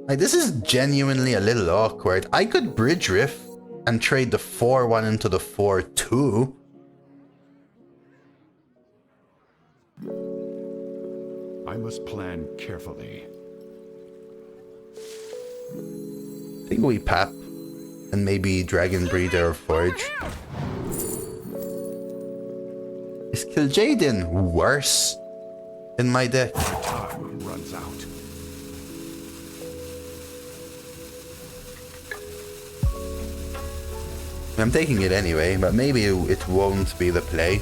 Like, this is genuinely a little awkward. I could Bridge Riff and trade the 4-1 into the 4-2. I must plan carefully. I think we pap and maybe Dragon Breeder or Forge. Is Kil'jaeden worse in my deck? Time runs out. I'm taking it anyway, but maybe it won't be the play.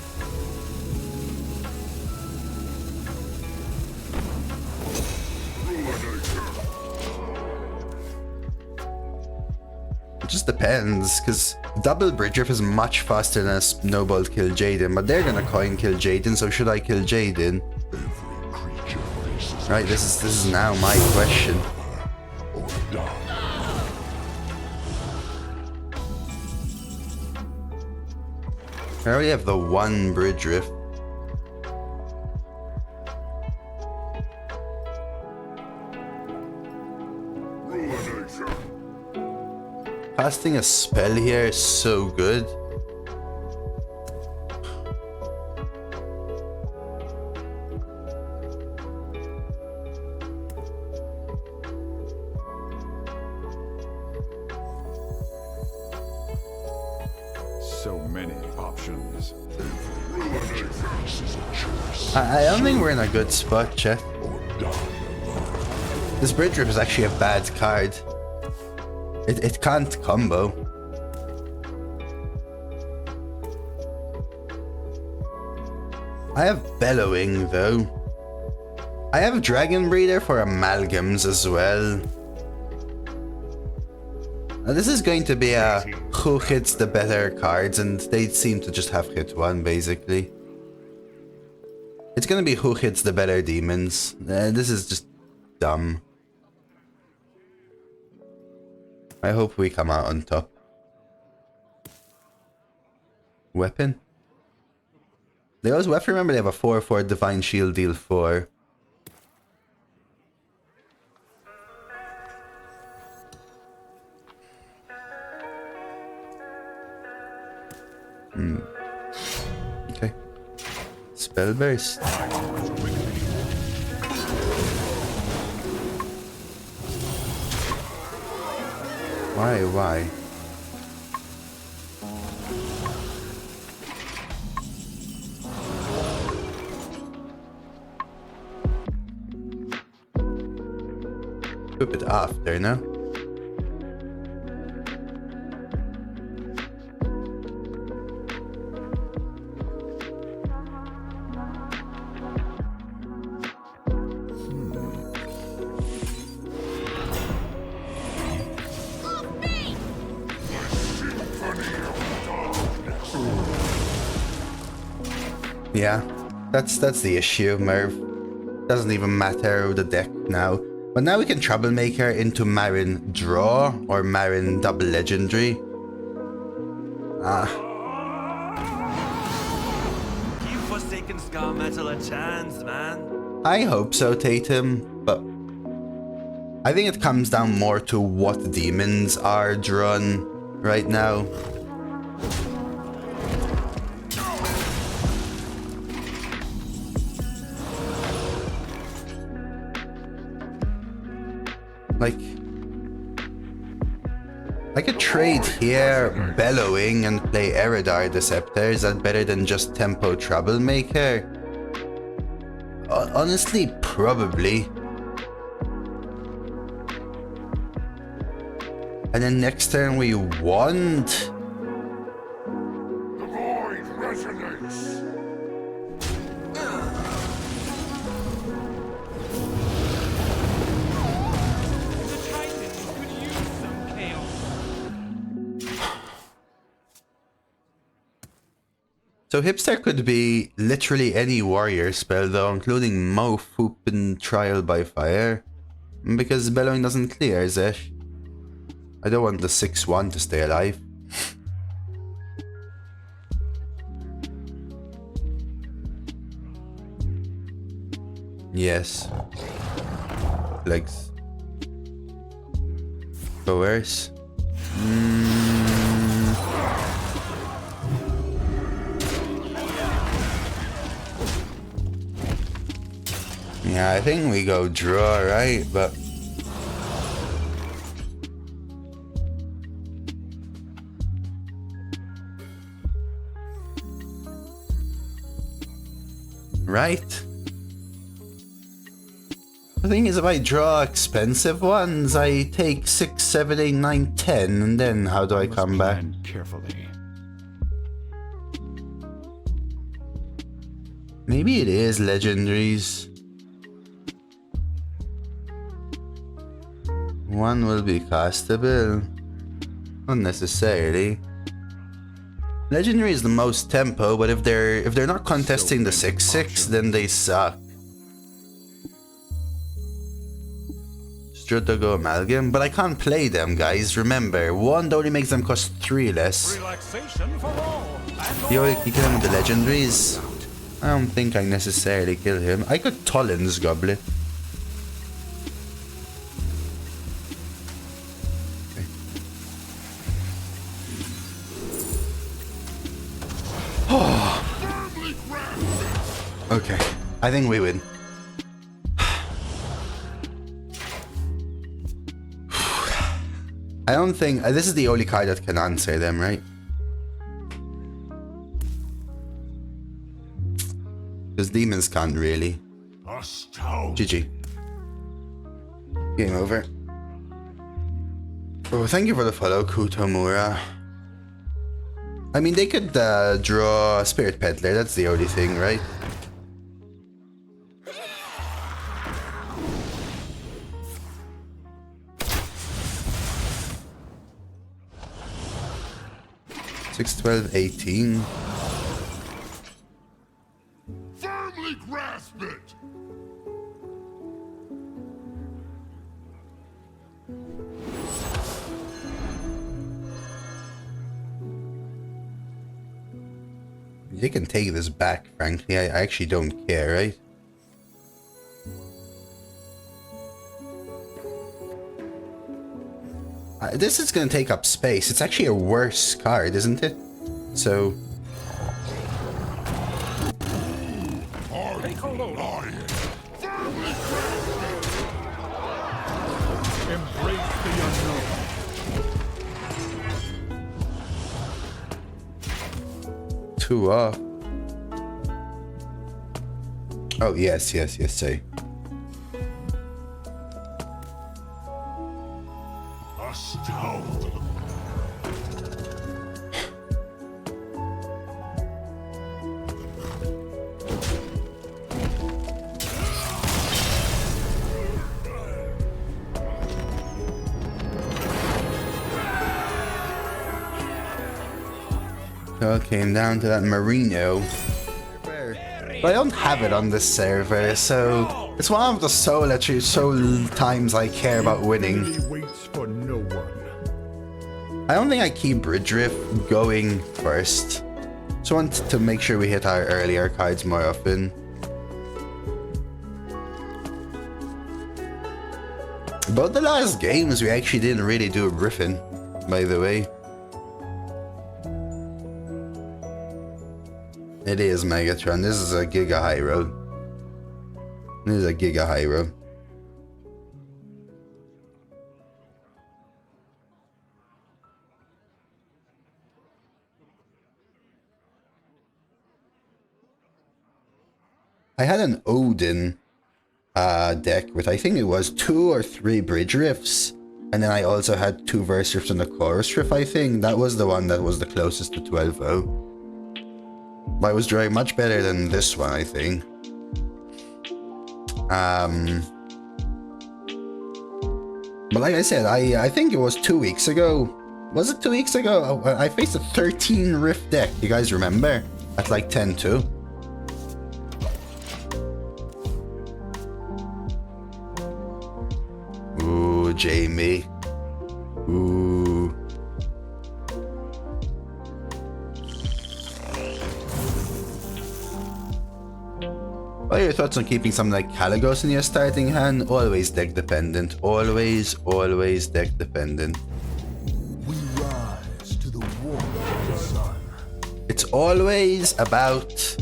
It just depends, because double Bridge Riff is much faster than a snowballed Kil'jaeden, but they're gonna coin Kil'jaeden, so should I Kil'jaeden? Right, this is now my question. I already have the 1 Bridge Riff. Casting a spell here is so good. So many options. I don't think we're in a good spot, chat. This Bridge Riff is actually a bad card. It can't combo. I have Bellowing though. I have Dragon Breeder for amalgams as well. Now this is going to be a who hits the better cards, and they seem to just have hit one basically. It's gonna be who hits the better demons. This is just dumb. I hope we come out on top. Weapon? They also have to remember they have a 4/4 Divine Shield, deal 4. Okay. Spell Burst. Why? Flip it after, no? Yeah, that's the issue, Merv. Doesn't even matter the deck now. But now we can Troublemaker into Marin Draw or Marin Double Legendary. Give Forsaken Scar Metal a chance, man. I hope so, Tatum, but I think it comes down more to what demons are drawn right now. Like, I could trade here Bellowing and play Eridar Deceptor. Is that better than just Tempo Troublemaker? Honestly, probably. And then next turn we want... The void resonates. The Titans could use some chaos. So Hipster could be literally any warrior spell though, including Mofoop and Trial by Fire. Because Bellowing doesn't clear, Zesh. I don't want the 6-1 to stay alive. Yes. Legs. Coerce. Yeah, I think we go draw, right? But right. The thing is, if I draw expensive ones, I take 6, 7, 8, 9, 10, and then how do I come back? Plan carefully. Maybe it is legendaries. One will be castable. Not necessarily. Legendary is the most tempo, but if they're not contesting the 6/6, then they suck. Strutago Amalgam, but I can't play them, guys. Remember, 1 only makes them cost 3 less. Relaxation for all. You kill him with the legendaries. I don't think I necessarily kill him. I could Tollen's Goblet. Okay, I think we win. I don't think... this is the only card that can answer them, right? Because demons can't really. GG. Game over. Oh, thank you for the follow, Kutomura. I mean, they could draw Spirit Peddler, that's the only thing, right? Six, 12, 18. Firmly grasp it. They can take this back, frankly. I actually don't care, right? This is gonna take up space. It's actually a worse card, isn't it? So... Take a load. Embrace the unknown. Two off. Oh, yes, say. So it came down to that Merino. But I don't have it on this server, so it's one of the sole times I care about winning. He waits for no one. I don't think I keep Bridge Riff going first. Just want to make sure we hit our earlier cards more often. But the last games we actually didn't really do a Griffin, by the way. It is Megatron. This is a Giga Hyro. This is a Giga Hyro. I had an Odin deck with, I think it was 2 or 3 Bridge Riffs. And then I also had 2 Verse Riffs and a Chorus Riff, I think. That was the one that was the closest to 12-0. But I was drawing much better than this one, I think. But like I said, I think it was 2 weeks ago. Was it 2 weeks ago? I faced a 13 Riff deck. You guys remember? At like 10-2. Ooh, Jamie. Ooh. What are your thoughts on keeping something like Caligos in your starting hand? Always deck dependent. Always deck dependent. We rise to the warmth of the sun. It's always about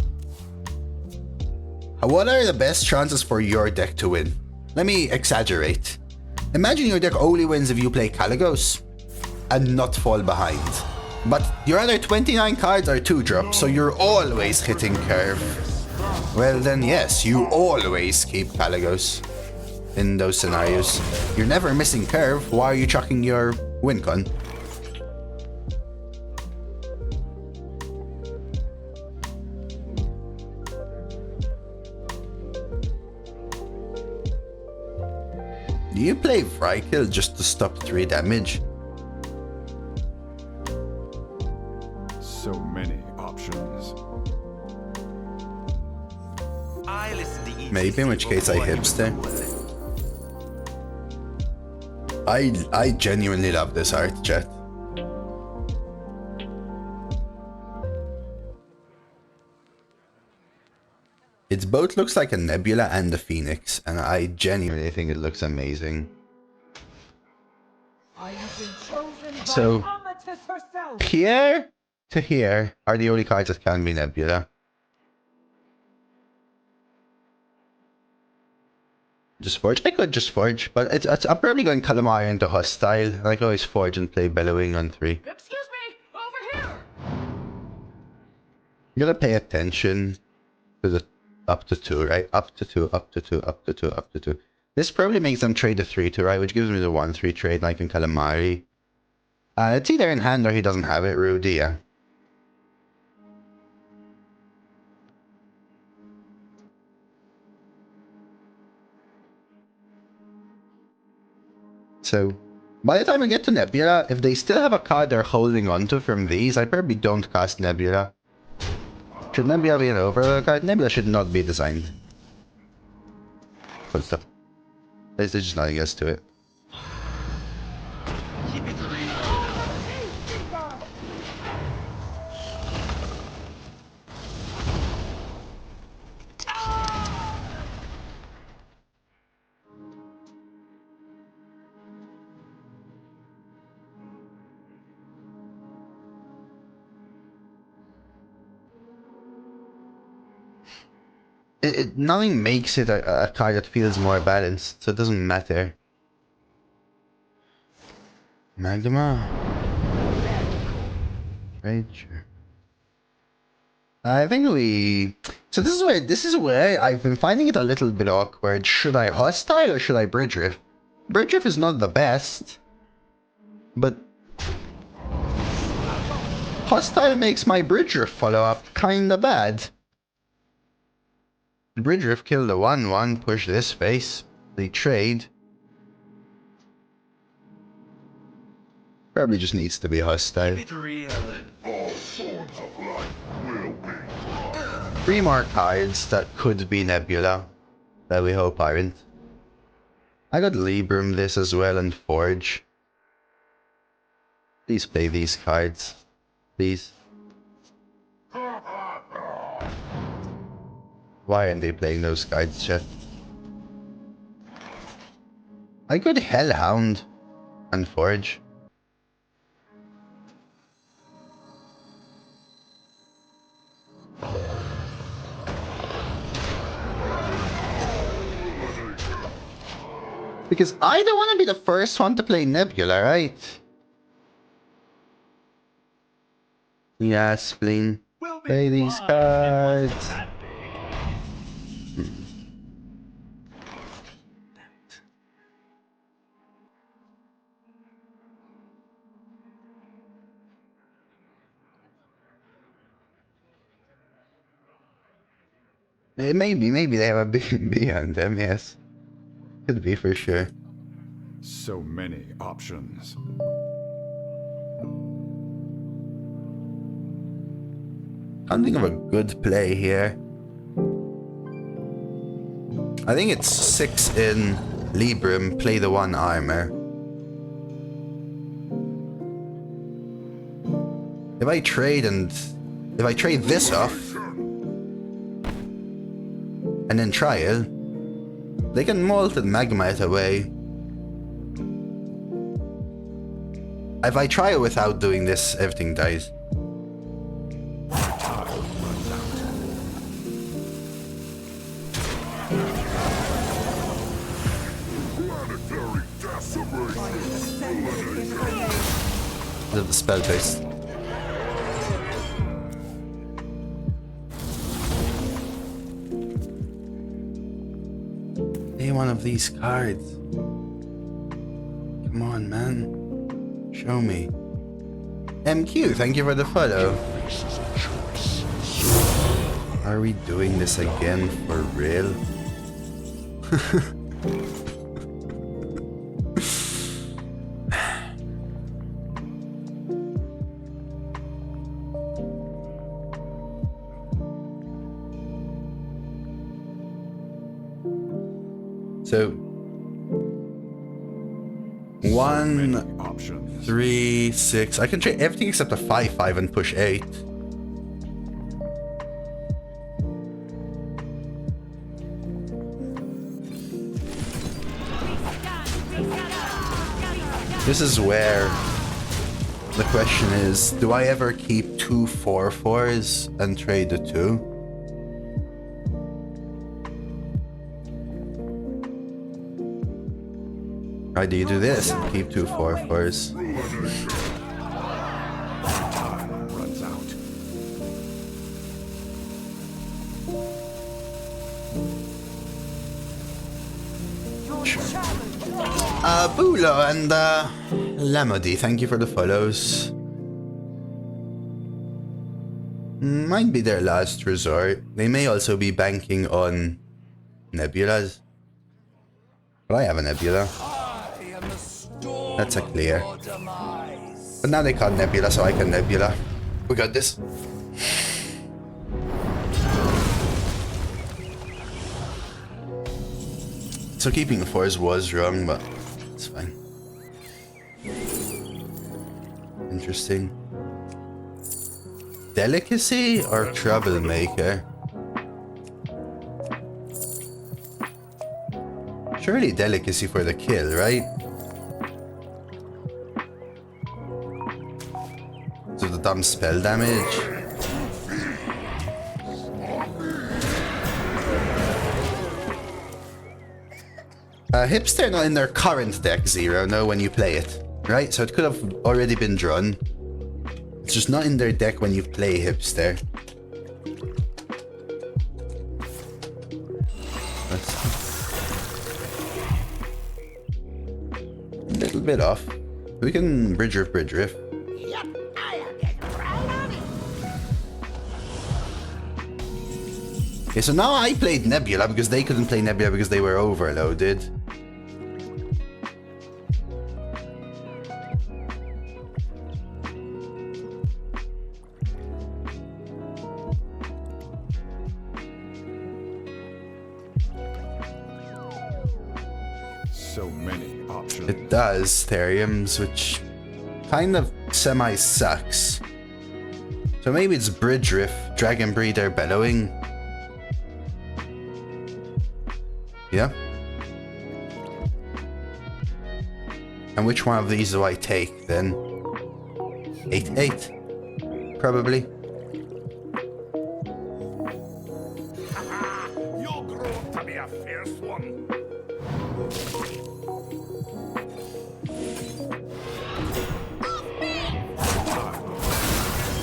what are the best chances for your deck to win. Let me exaggerate. Imagine your deck only wins if you play Caligos and not fall behind. But your other 29 cards are 2-drops, so you're always hitting curve. Well then yes, you always keep Caligos in those scenarios. You're never missing curve, why are you chucking your win con? Do you play Vrykil just to stop 3 damage? So many options. I listen to ETC Maybe, in which case I before he was hipster. born. I genuinely love this art, chat. It both looks like a nebula and a phoenix, and I genuinely think it looks amazing. I have been chosen by So, Amatis herself. here to here are the only cards that can be nebula. Just Forge? I could just Forge, but I'm probably going Calamari into Hostile. I can always Forge and play Bellowing on 3. Excuse me, over here. You gotta pay attention to the up to 2, right? Up to 2, up to 2, up to 2, up to 2. This probably makes them trade the 3-2, right? Which gives me the 1-3 trade like in Calamari. It's either in hand or he doesn't have it, Rudy, yeah. So, by the time I get to Nebula, if they still have a card they're holding onto from these, I probably don't cast Nebula. Should Nebula be an overload card? Nebula should not be designed. Full stop. There's just nothing else to it. Keep it real. Nothing makes it a card that feels more balanced, so it doesn't matter. Magma. Rage. I think we... So this is where I've been finding it a little bit awkward. Should I Hostile or should I Bridge Riff? Bridge Riff is not the best, but Hostile makes my Bridge Riff follow-up kinda bad. Bridge Riff kill the 1-1, push this face, they trade. Probably just needs to be Hostile. Keep it real. All swords of life will be 3 more cards that could be Nebula, that we hope aren't. I got Librum this as well and Forge. Please play these cards. Please. Why aren't they playing those cards, chat? I got Hellhound and Forge. Because I don't want to be the first one to play Nebula, right? Yeah, Spleen. Play these cards. Maybe they have a B on them, yes. Could be for sure. So many options. Can't think of a good play here. I think it's 6 in Librum, play the 1 armor. If I trade this off and then trial, they can Molten Magma it away. If I try it without doing this, everything dies. Planetary decimation. The spell taste. Play one of these cards. Come on, man. Show me. MQ, thank you for the follow. Are we doing this again for real? So 1, Options. 3, 6. I can trade everything except a 5/5 and push 8. This is where the question is, do I ever keep 2 4/4s and trade the 2? Or do you do this and keep 2 4/4s? Time runs out. Bulo and Lamody, thank you for the follows. Might be their last resort. They may also be banking on Nebulas. But I have a Nebula. That's a clear. But now they can't Nebula, so I can Nebula. We got this. So keeping the 4s was wrong, but it's fine. Interesting. Delicacy or troublemaker? Surely delicacy for the kill, right? So the dumb spell damage. Hipster not in their current deck, Zero, no, when you play it, right? So it could have already been drawn. It's just not in their deck when you play Hipster. That's a little bit off. We can Bridge Riff. Okay, so now I played Nebula because they couldn't play Nebula because they were overloaded. So many options. It does, Theriums, which kind of semi-sucks. So maybe it's Bridge Riff, Dragon Breeder, Bellowing. Yeah. And which one of these do I take then? 8-8. Probably. You're grown to be a fierce one.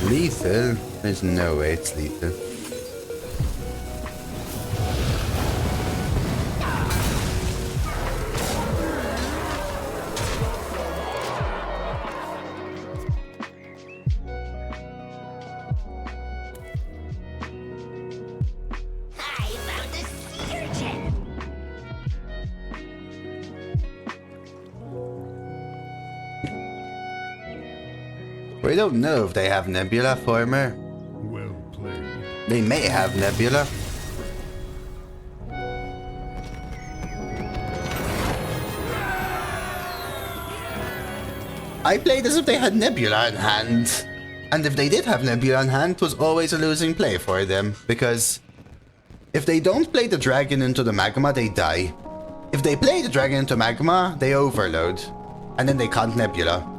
Lethal? There's no way it's lethal. We don't know if they have Nebula Former. Well played. They may have Nebula. I played as if they had Nebula in hand. And if they did have Nebula in hand, it was always a losing play for them. Because if they don't play the dragon into the magma, they die. If they play the dragon into magma, they overload. And then they can't Nebula.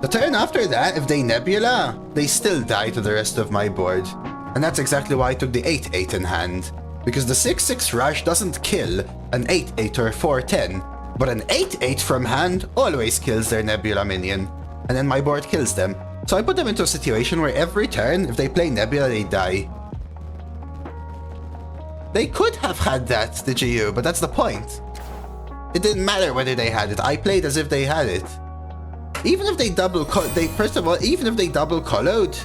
The turn after that, if they Nebula, they still die to the rest of my board. And that's exactly why I took the 8-8 in hand. Because the 6-6 rush doesn't kill an 8-8 or 4-10, but an 8-8 from hand always kills their Nebula minion. And then my board kills them. So I put them into a situation where every turn, if they play Nebula, they die. They could have had that, the GU, but that's the point. It didn't matter whether they had it. I played as if they had it. Even if they first of all, even if they double colored,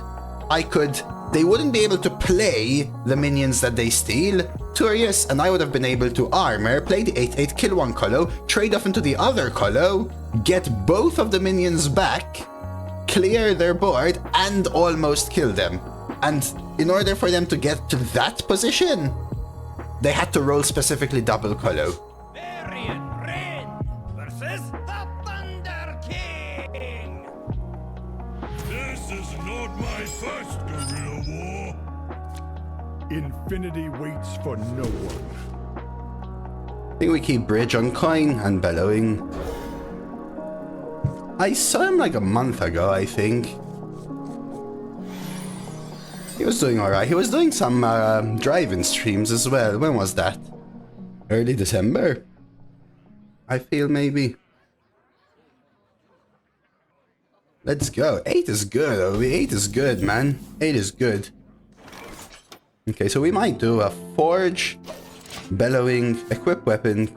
they wouldn't be able to play the minions that they steal. Turius and I would have been able to armor, play the 8-8, kill one colo, trade off into the other colo, get both of the minions back, clear their board, and almost kill them. And in order for them to get to that position, they had to roll specifically double colo. Varian Rain versus the Thunder King. This is not my first guerrilla war. Infinity waits for no one. I think we keep Bridge on coin and Bellowing. I saw him like a month ago, I think. He was doing alright. He was doing some drive-in streams as well. When was that? Early December? I feel maybe. Let's go. 8 is good, Obi. 8 is good, man. 8 is good. Okay, so we might do a Forge, Bellowing, Equip Weapon,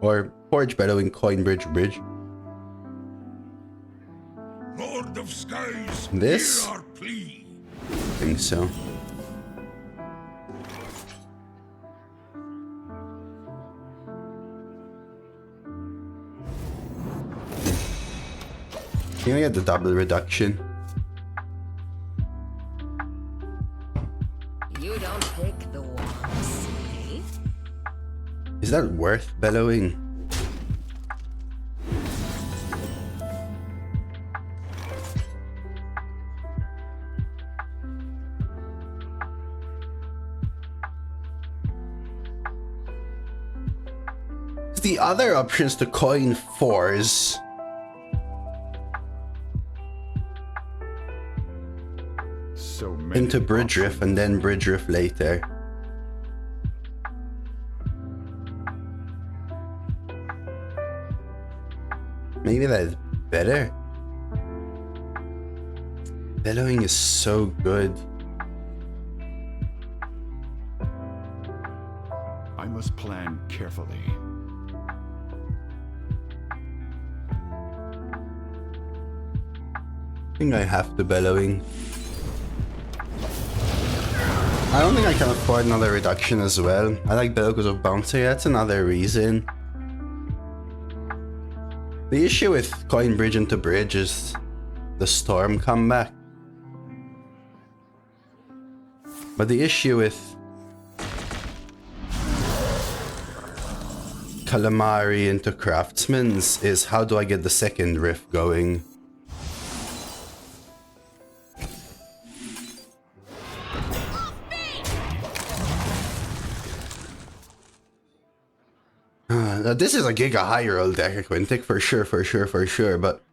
or Forge, Bellowing, Coin, Bridge. Lord of Skies, This? hear our plea. I think so. Can we get the double reduction? You don't pick the ones, eh? Is that worth Bellowing? The other option is to coin 4s. So many Into Bridge Riff and then Bridge Riff later. Maybe that's better. Bellowing is so good. I must plan carefully. I think I have to Bellowing. I don't think I can afford another reduction as well. I like Bellow because of Bouncer, that's another reason. The issue with Coin Bridge into Bridge is the Storm comeback. But the issue with calamari into craftsman's is how do I get the second riff going? Now this is a giga high roll deck, Quintic, for sure, but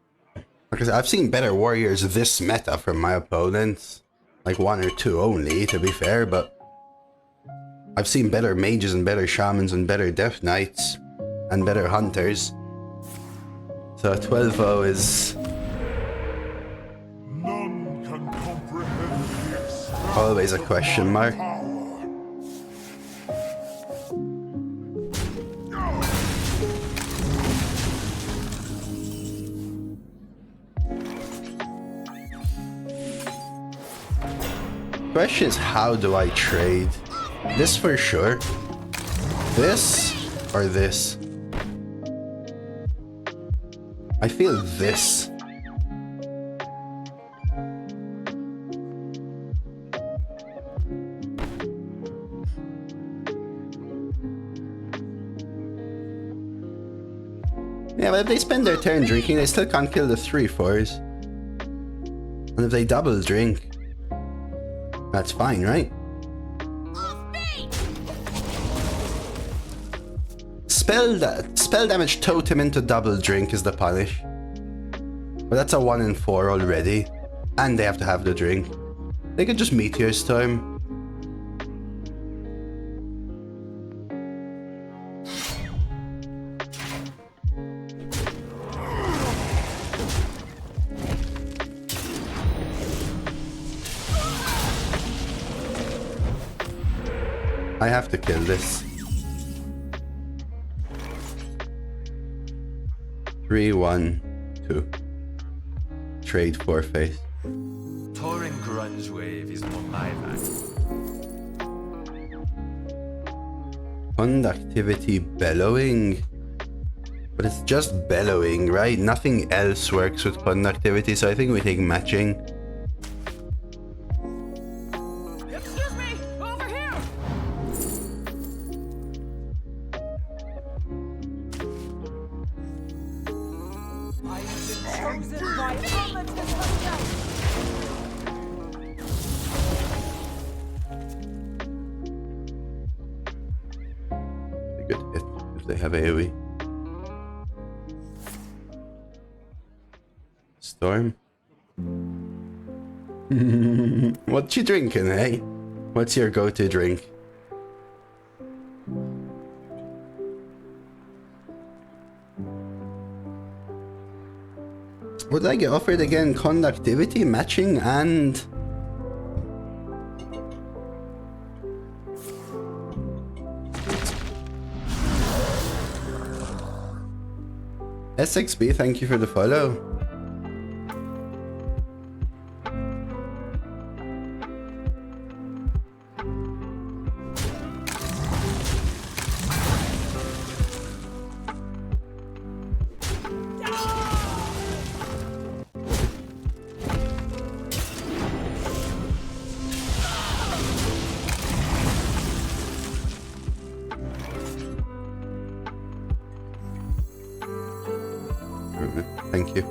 like I said, I've seen better warriors this meta from my opponents. Like 1 or 2 only, to be fair, but I've seen better mages and better shamans and better death knights and better hunters. So 12-0 is None can comprehend the expanse always a question mark. power. Question is, how do I trade? This for sure. This or this? I feel this. Yeah, but if they spend their turn drinking, they still can't kill the 3/4s. And if they double drink, that's fine, right? Spell damage totem into double drink is the punish. But that's a 1 in 4 already. And they have to have the drink. They could just Meteor Storm. I have to kill this. 3, 1, 2. Trade 4 face. Touring grunge wave is more my bag. Conductivity bellowing. But it's just bellowing, right? Nothing else works with conductivity, so I think we take matching. Excuse me! Over here! I have been chosen by Amatus herself! A good hit if they have AoE. Storm. What you drinking, eh? What's your go-to drink? What did I get offered again? Conductivity, matching, and... SXB, thank you for the follow. Thank you.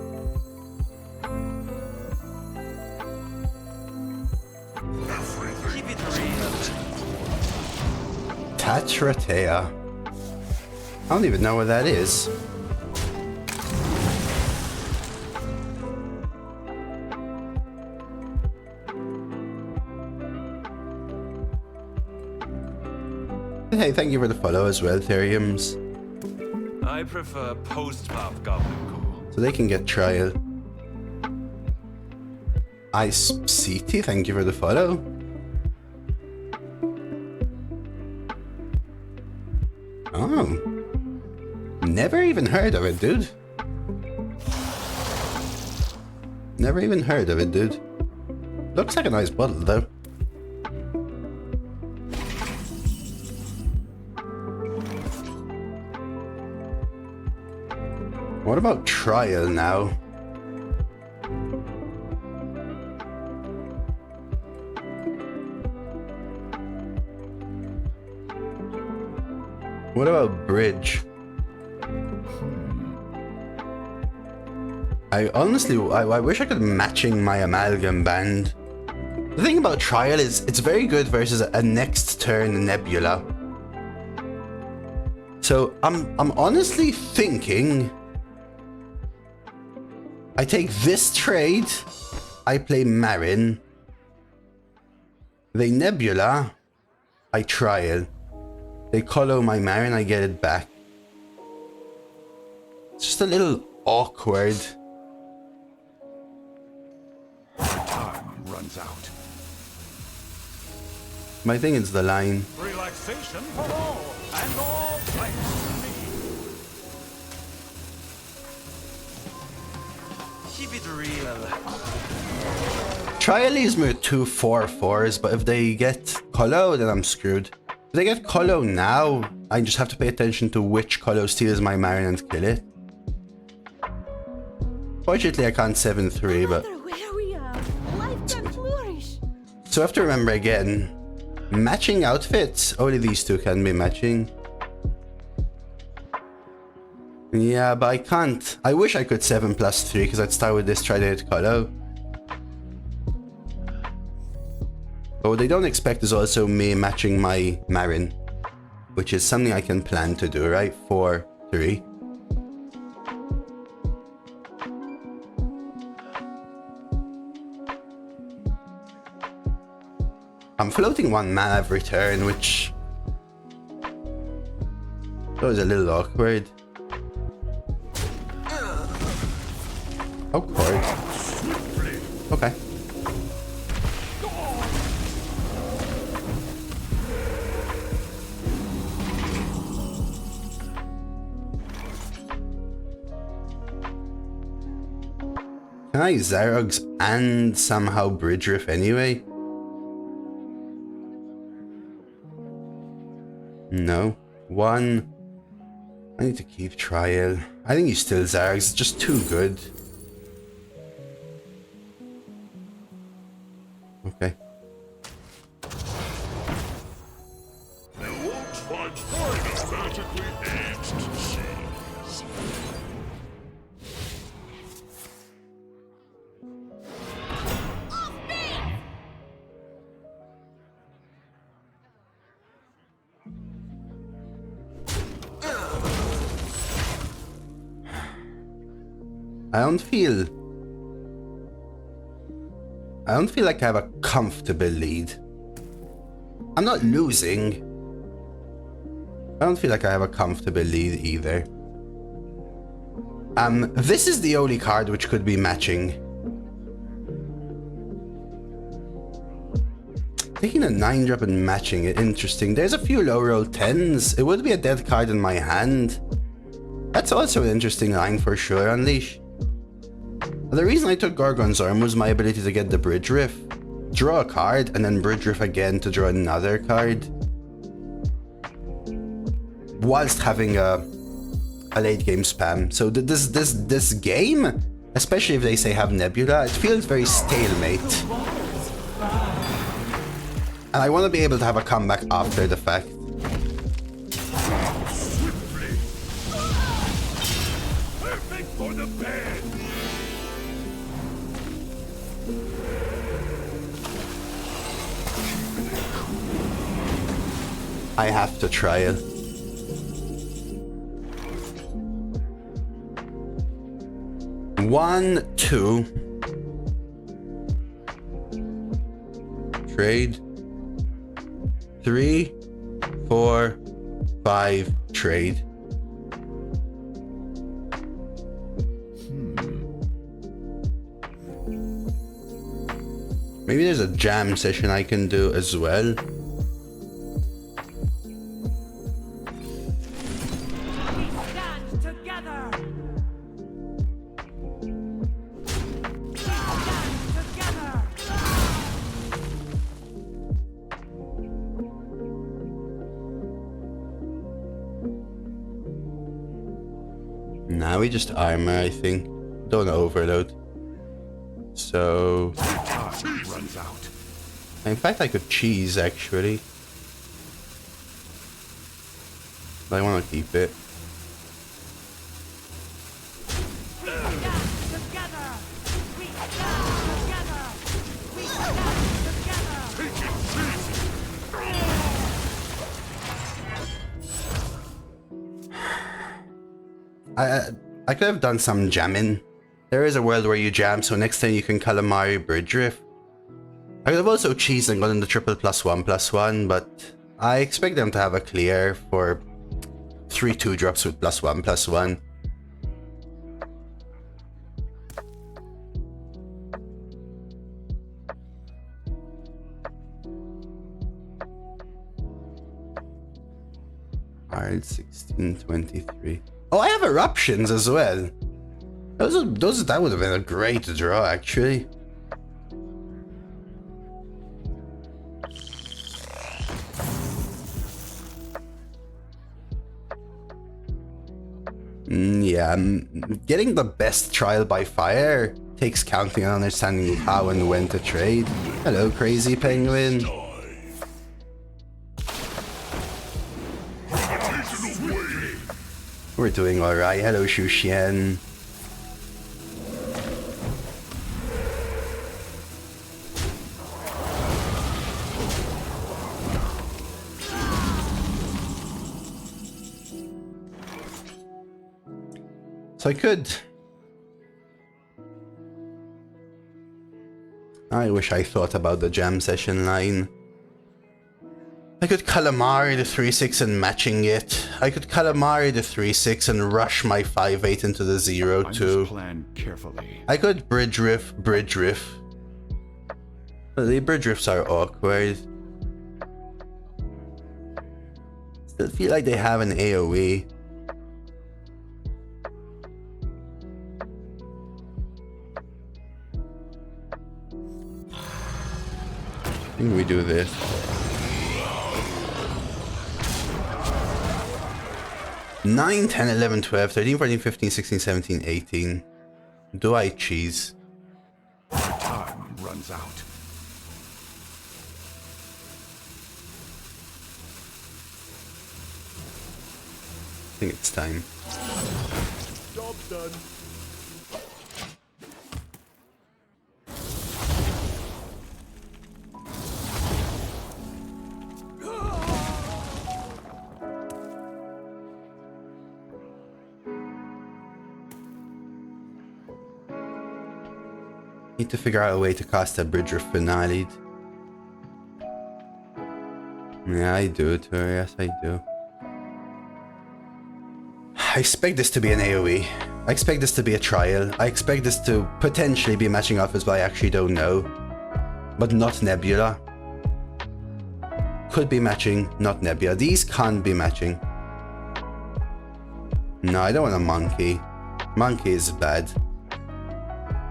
Keep it real. Tatratea. I don't even know what that is. Hey, thank you for the follow as well, Theriums. I prefer post-pop Goblin Cool. So they can get trial. Ice CT, thank you for the follow. Oh. Never even heard of it, dude. Never even heard of it, dude. Looks like a nice bottle, though. What about trial now? What about bridge? I honestly, I wish I could matching my amalgam band. The thing about Trial is it's very good versus a next turn Nebula. So I'm honestly thinking I take this trade, I play Marin, they Nebula, I Trial. They color my Marin, I get it back. It's just a little awkward. Time runs out. My thing is the line. Relaxation for all, and all thanks to me. Keep it real. Trial leaves me with 2 4/4s, but if they get Colo, then I'm screwed. If they get Colo now, I just have to pay attention to which Colo steals my Marin and kill it. Fortunately, I can't 7-3, but... No matter where we are, life can flourish. So I have to remember again, matching outfits, only these two can be matching. Yeah, but I can't. I wish I could 7+3 because I'd start with this, try to hit Colo. But what they don't expect is also me matching my Marin, which is something I can plan to do, right? 4-3. I'm floating 1 mana every turn, which was a little awkward. Oh, cord. Okay. Can I Zarogs and somehow Bridge Riff anyway? No. 1. I need to keep Trial. I think he's still Zarogs. It's just too good. Okay. You won't find finer magically aged seeds. I don't feel like I have a comfortable lead. I'm not losing. I don't feel like I have a comfortable lead either. This is the only card which could be matching. Taking a 9-drop and matching it, interesting. There's a few low roll 10s. It would be a dead card in my hand. That's also an interesting line for sure, Unleash. The reason I took Gorgon's Arm was my ability to get the Bridge Riff. Draw a card and then Bridge Riff again to draw another card. Whilst having a late game spam. So this game, especially if they say have Nebula, it feels very stalemate. And I want to be able to have a comeback after the fact. Swiftly. Perfect for the bed. I have to try it. One, 2. Trade. 3, 4, 5. Trade. Maybe there's a jam session I can do as well. Now we just armor, I think. Don't overload. So... Time runs out. in fact, I could cheese, actually. But I want to keep it. I could have done some jamming. There is a world where you jam, so next time you can calamari Bridge Riff. I could have also cheesed and gotten the triple +1/+1, but I expect them to have a clear for 3 2-drops with +1/+1. Alright, 1623. Oh, I have eruptions as well. That would have been a great draw, actually. Yeah, getting the best trial by fire takes counting and understanding how and when to trade. Hello, Crazy Penguin. We're doing alright. Hello, Shushian. So I wish I thought about the jam session line. I could calamari the 3/6 and matching it. I could calamari the 3/6 and rush my 5/8 into the 0/2. Plan carefully. I could bridge riff. But the bridge riffs are awkward. Still feel like they have an AoE. I think we do this. Nine, 10, 11, 12, 13, 14, 15, 16, 17, 18. Do I cheese? Time runs out. I think it's time. Job done. Need to figure out a way to cast a Bridge Riff finale. Yeah, I do too. Yes, I do. I expect this to be an AoE. I expect this to be a trial. I expect this to potentially be matching off as well. I actually don't know. But not Nebula. Could be matching, not Nebula. These can't be matching. No, I don't want a monkey. Monkey is bad.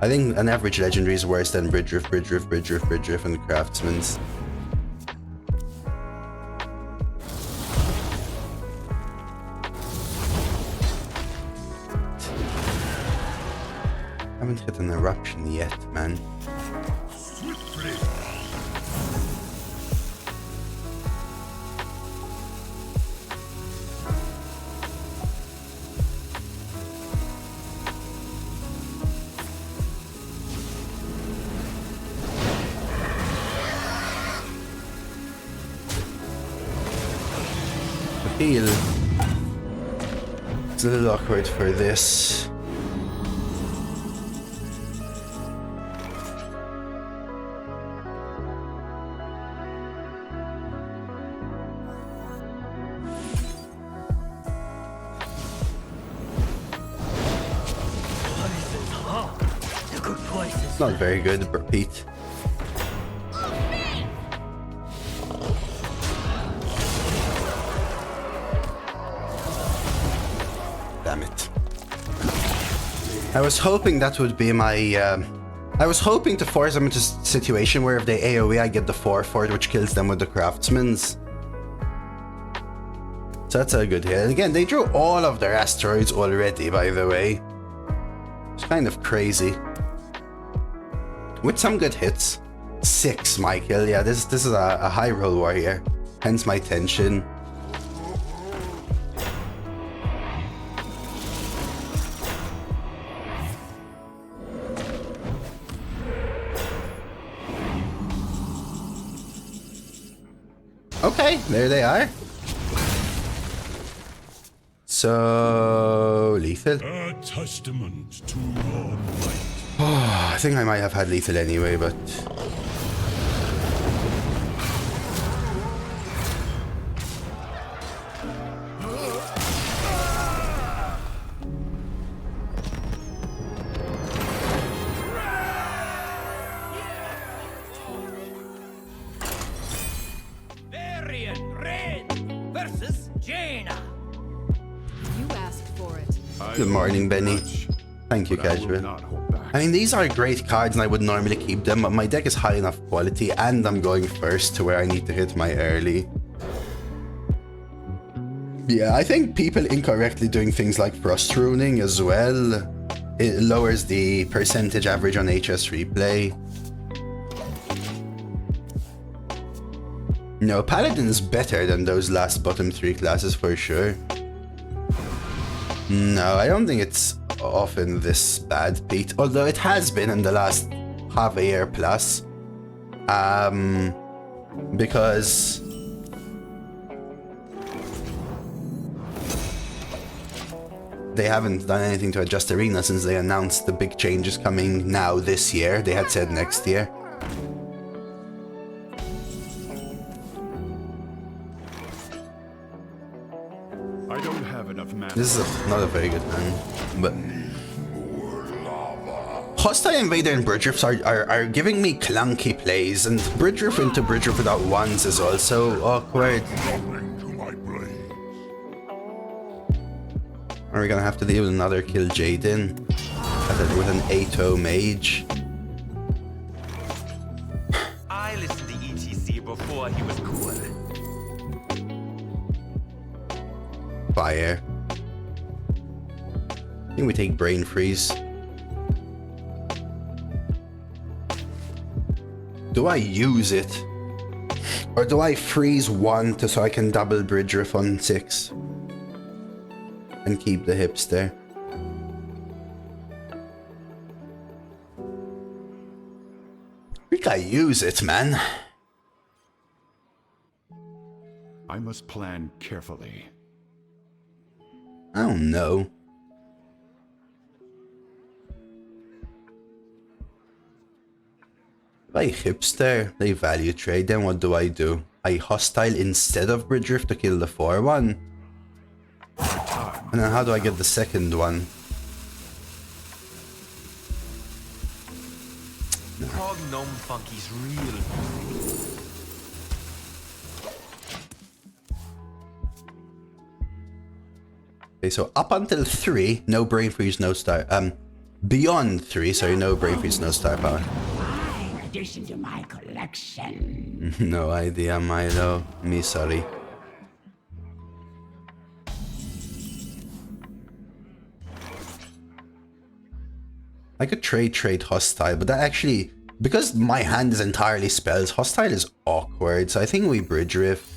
I think an average legendary is worse than Bridge Riff, Bridge Riff, Bridge Riff, Bridge Riff, and Craftsman's. Haven't hit an eruption yet, man. Heal. It's a little awkward for this. Not very good, Pete. Damn it. I was hoping that would be my... I was hoping to force them into a situation where if they AoE, I get the 4/4, which kills them with the Craftsman's. So that's a good hit. And again, they drew all of their asteroids already, by the way. It's kind of crazy. With some good hits. 6 my kill. Yeah, this is a high roll warrior. Hence my tension. Okay, there they are. So lethal. A testament to your might. Oh, I think I might have had lethal anyway, but Varian Red versus Jaina. You asked for it. good morning, Benny. Thank you, But I will Casual. not hold back. I mean, these are great cards and I would normally keep them, but my deck is high enough quality and I'm going first to where I need to hit my early. Yeah, I think people incorrectly doing things like Frost Runing as well. It lowers the percentage average on HS replay. No, Paladin's better than those last bottom 3 classes for sure. No, I don't think it's often this bad, Pete. Although it has been in the last half a year plus. Because they haven't done anything to adjust Arena since they announced the big changes coming now this year. They had said next year. I don't have enough mana. This is not a very good man, but Hostile Invader and Bridge Rifts are giving me clunky plays, and Bridge Riff into Bridge Riff without ones is also awkward. Coming to my blade. Are we gonna have to deal with another kill Jaden with an 8-0 mage? I listened to ETC before he was cool. Fire. I think we take Brain Freeze. Do I use it? Or do I freeze 1 so I can double Bridge Riff on 6? And keep the hips there. I think I use it, man. I must plan carefully. I don't know. If I hipster, they value trade, then what do? I hostile instead of Bridge Rift to kill the 4-1. And then how do I get the second one? Hog Gnome Funky's real. Okay, so up until 3, no Brain Freeze, no star. Beyond 3, sorry, no Brain Freeze, no star power. Addition to my collection. No idea, Milo. Me sorry. I could trade hostile, but that actually, because my hand is entirely spells, hostile is awkward, so I think we Bridge Riff.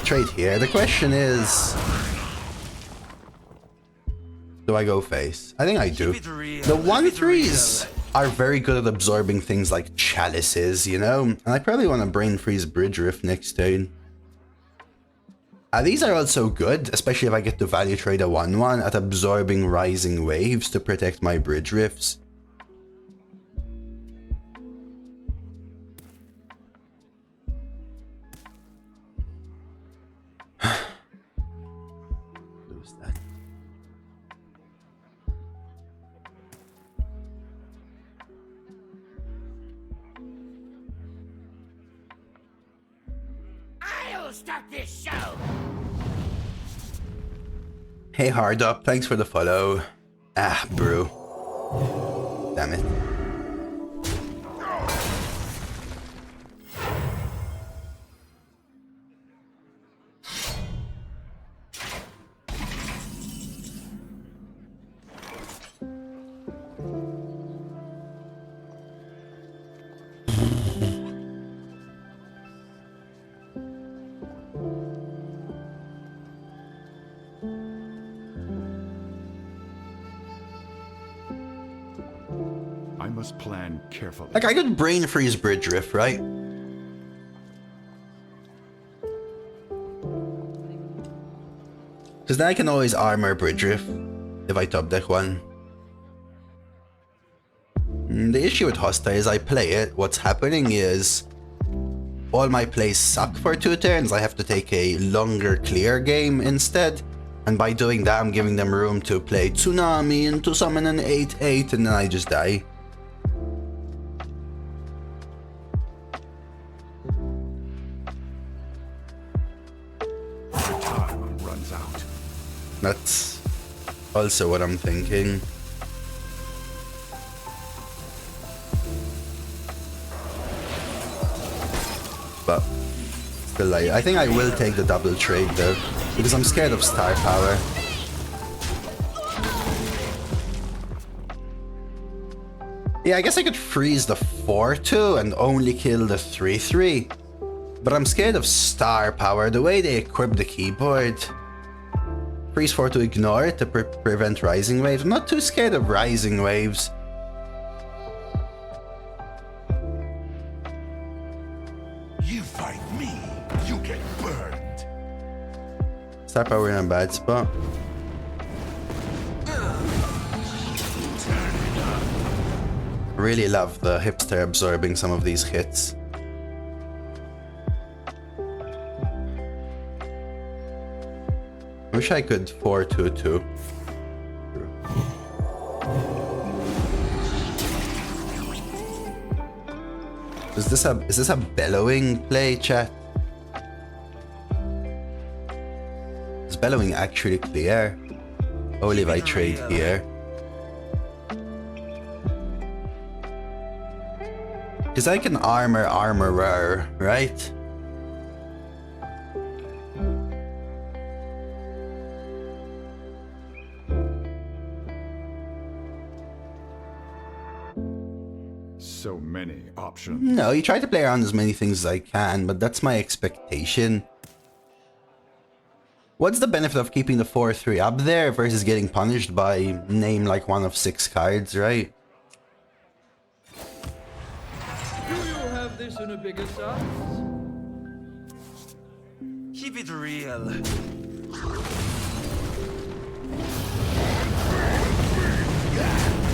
Trade here. The question is, do I go face? I think I do. The 1-3s are very good at absorbing things like chalices, you know? And I probably want to Brain Freeze Bridge Riff next turn. These are also good, especially if I get to value trade a 1-1 at absorbing Rising Waves to protect my Bridge Rifts. Lose that. I'll start this show. Hey Hard Up, thanks for the follow. Ah, brew. Damn it. I must plan carefully. Like, I could Brain Freeze Bridge Riff, right? Because then I can always armor Bridge Riff if I top deck one. The issue with Hostile is I play it, what's happening is all my plays suck for 2 turns, I have to take a longer clear game instead. And by doing that, I'm giving them room to play Tsunami and to summon an 8/8 and then I just die. Time runs out. That's also what I'm thinking. But still, I think I will take the double trade though, because I'm scared of star power. Yeah, I guess I could freeze the 4/2 and only kill the 3/3. But I'm scared of star power, the way they equip the keyboard. Freeze 4 to ignore it to prevent rising waves. I'm not too scared of rising waves. You fight me, you get burned. Star power in a bad spot. Really love the hipster absorbing some of these hits. Wish I could 4/2/2. Is this a bellowing play, chat? Is bellowing actually clear? Only if I trade here. Because I can armorer, right? So many options. No, you try to play around as many things as I can, but that's my expectation. What's the benefit of keeping the 4/3 up there versus getting punished by name like one of 6 cards, right? Do you have this in a bigger size? Keep it real.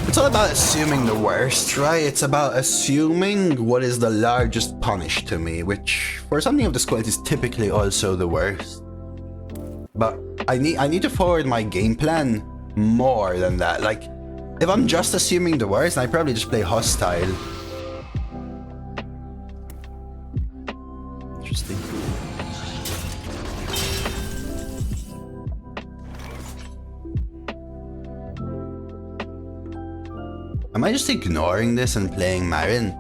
It's all about assuming the worst, right? It's about assuming what is the largest punish to me, which for something of this quality is typically also the worst. But I need to forward my game plan more than that. Like, if I'm just assuming the worst, I probably just play Hostile. Interesting. Am I just ignoring this and playing Marin?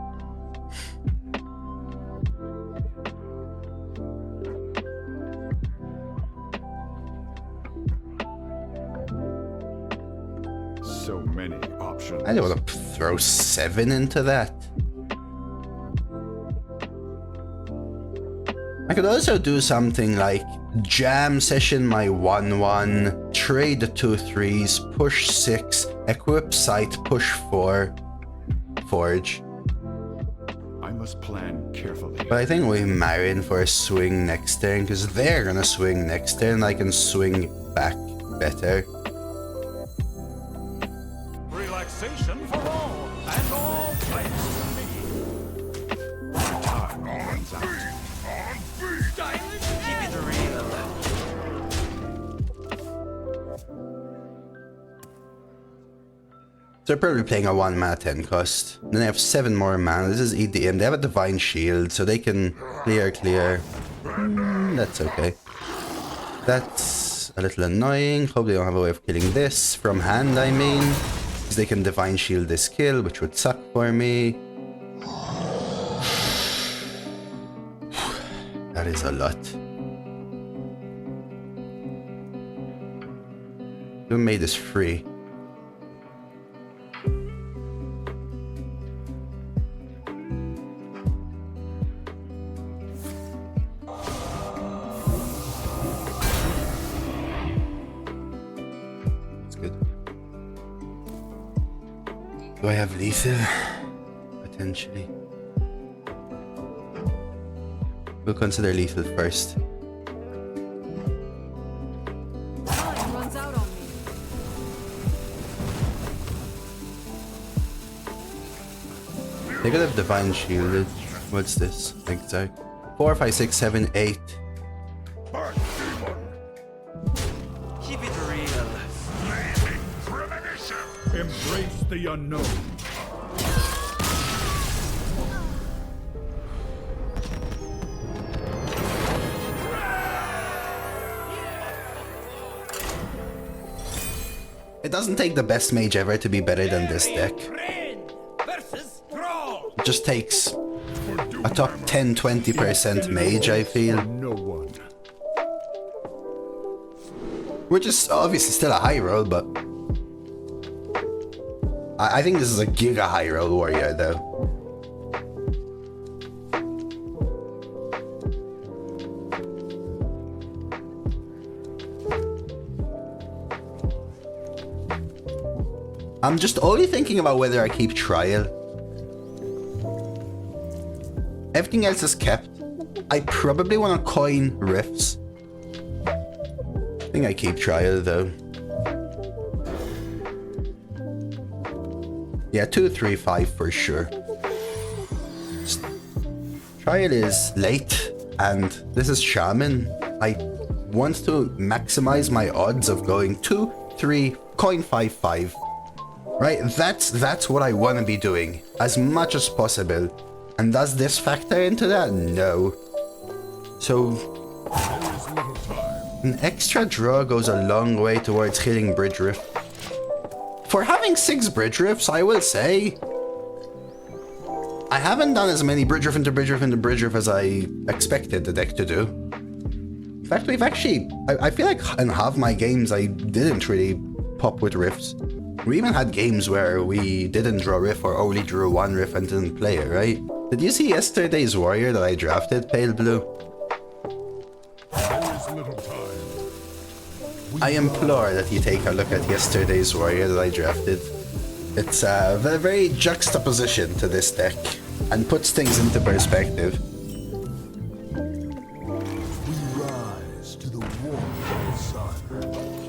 So many options. I don't want to throw 7 into that. I could also do something like jam session my 1/1, trade the 2/3s, push 6, equip sight, push 4, forge. I must plan carefully. But I think we Marin for a swing next turn, because they're gonna swing next turn, I can swing back better. Relaxation for all, and all thanks to me. Time runs out. Stylish Keep it real. So they're probably playing a 1 mana 10 cost. Then they have 7 more mana. This is EDM. They have a Divine Shield, so they can clear. That's okay. That's a little annoying. Hope they don't have a way of killing this. From hand, I mean. Because they can Divine Shield this kill, which would suck for me. That is a lot. Who made this free? That's good. Do I have lethal? Potentially. We'll consider lethal first. They could have Divine Shielded. What's this? Exact. 4, 5, 6, 7, 8. Keep it real. Embrace the unknown. It doesn't take the best mage ever to be better than this deck. It just takes a top 10-20% mage, I feel. No one. Which is obviously still a high roll, but I think this is a giga high roll warrior though. I'm just only thinking about whether I keep trial. Everything else is kept. I probably want to coin rifts. I think I keep trial though. Yeah, 2, 3, 5 for sure. Trial is late, and this is Shaman. I want to maximize my odds of going 2, 3, coin 5, 5. Right, that's what I want to be doing as much as possible. And does this factor into that? No. So an extra draw goes a long way towards hitting Bridge Riff. For having 6 Bridge Riffs, I will say I haven't done as many Bridge Riff into Bridge Riff into Bridge Riff as I expected the deck to do. In fact, we've actually, I feel like in half my games I didn't really pop with Riffs. We even had games where we didn't draw Riff or only drew 1 Riff and didn't play it, right? Did you see yesterday's Warrior that I drafted, Pale Blue? I implore that you take a look at yesterday's Warrior that I drafted. It's a very juxtaposition to this deck and puts things into perspective. We rise to the warmth of the sun.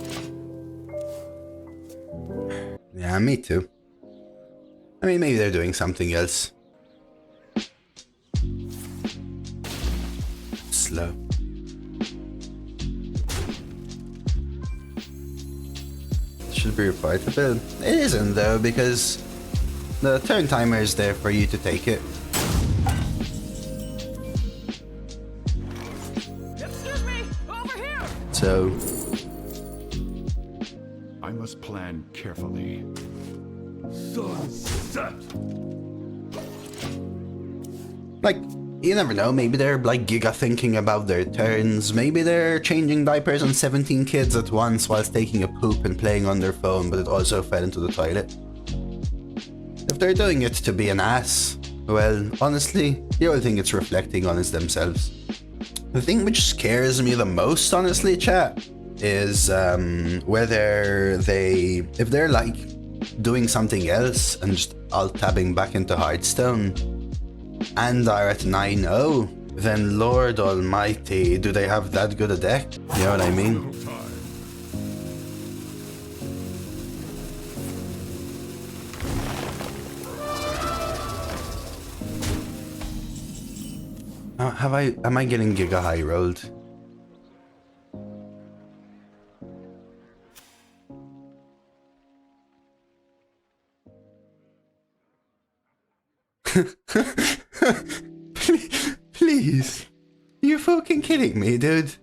Yeah, me too. I mean, maybe they're doing something else. Slow. Should be reportable. It isn't though, because the turn timer is there for you to take it. Excuse me, over here. So I must plan carefully. Sunset. like, you never know, maybe they're like giga thinking about their turns, maybe they're changing diapers on 17 kids at once whilst taking a poop and playing on their phone, but it also fell into the toilet. If they're doing it to be an ass, well, honestly, the only thing it's reflecting on is themselves. The thing which scares me the most, honestly, chat, is whether if they're like doing something else and just alt-tabbing back into Hearthstone and are at 9-0, then Lord Almighty, do they have that good a deck? You know what I mean? Am I getting giga high rolled? Please. You fucking kidding me, dude?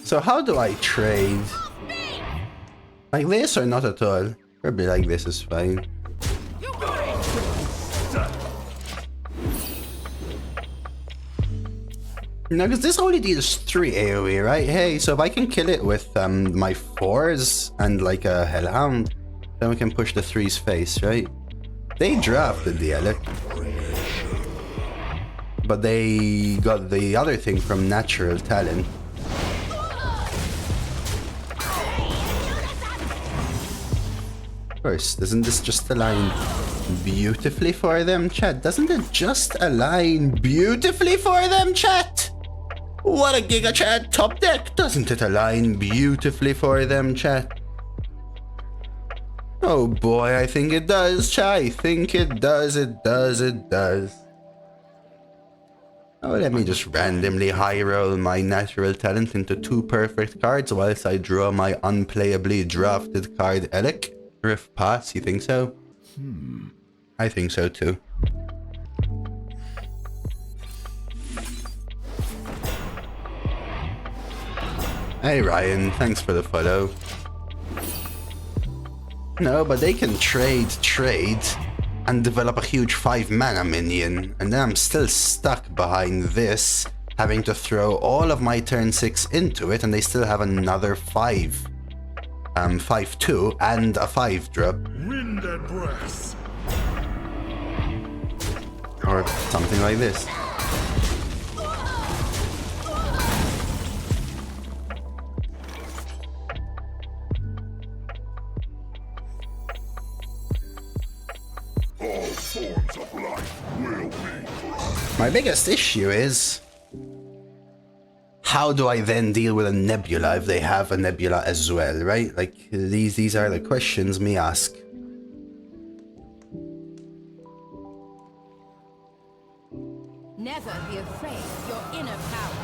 So how do I trade? Like this or not at all? Probably like this is fine. No, because this only deals 3 AoE, right? Hey, so if I can kill it with my 4s and like a Hellhound, then we can push the 3's face, right? They drafted the Elec, but they got the other thing from Natural Talent. Of course, doesn't this just align beautifully for them, chat? Doesn't it just align beautifully for them, chat? What a giga, chat! Top deck! Doesn't it align beautifully for them, chat? Oh boy, I think it does, chat. I think it does, it does, it does. Oh, let me just randomly high roll my natural talent into 2 perfect cards whilst I draw my unplayably drafted card Elec. Riff pass, you think so? I think so too. Hey Ryan, thanks for the follow. No, but they can trade and develop a huge 5 mana minion, and then I'm still stuck behind this, having to throw all of my turn 6 into it, and they still have another 5. 5/2 and a 5 drop. Wind and breath. Or something like this. All forms of life will be. My biggest issue is, how do I then deal with a nebula if they have a nebula as well, right? Like, these are the questions me ask. Never be afraid of your inner power.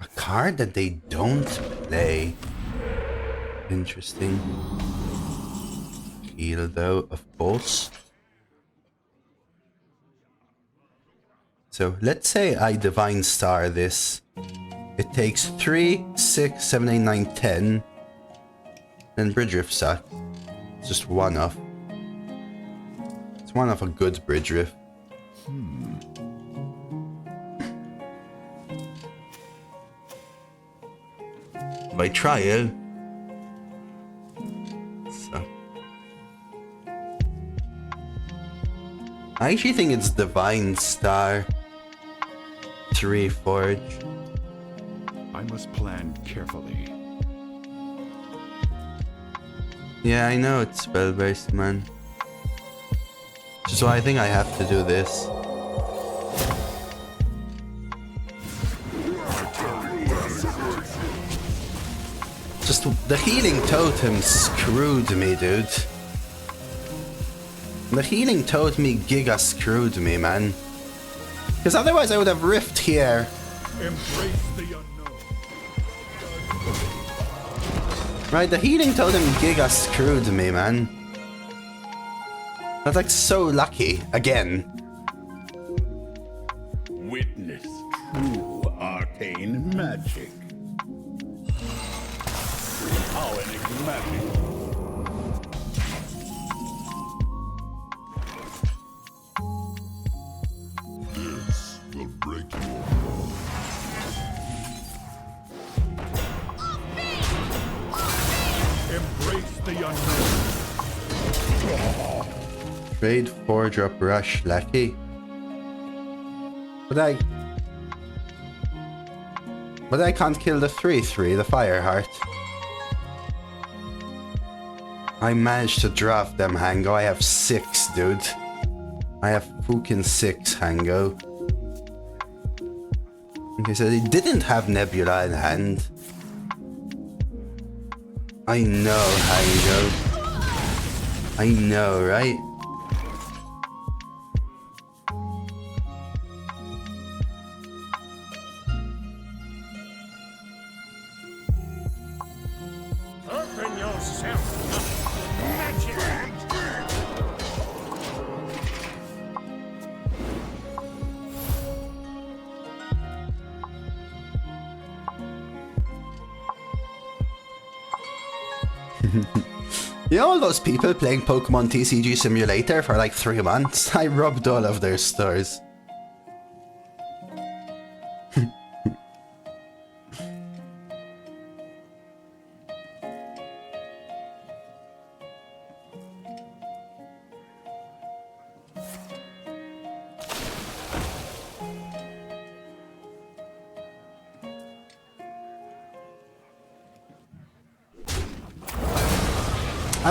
A card that they don't play. Interesting. Heal though, of course. So let's say I Divine Star this. It takes 3, 6, 7, 8, 9, 10. Then Bridge Riff suck. It's just one off. It's one off a good Bridge Riff. By trial. So. I actually think it's Divine Star 3 Forge. I must plan carefully. Yeah, I know it's spell-based, man. Which is why I think I have to do this. Just the healing totem screwed me, dude. The healing totem giga screwed me, man. Because otherwise I would have riffed here. Embrace the unknown. Right, the healing totem giga screwed me, man. That's like so lucky, again. Witness true arcane magic. How enigmatic. This will break your bones. Embrace the unknown. Trade 4-drop rush, lucky. But I can't kill the 3/3, the Fireheart. I managed to draft them, Hango. I have 6, dude. I have fucking 6, Hango. Okay, so they didn't have Nebula in hand. I know, Hango. I know, right? Open yourself up to magic. You know all those people playing Pokemon TCG Simulator for like 3 months? I robbed all of their stores.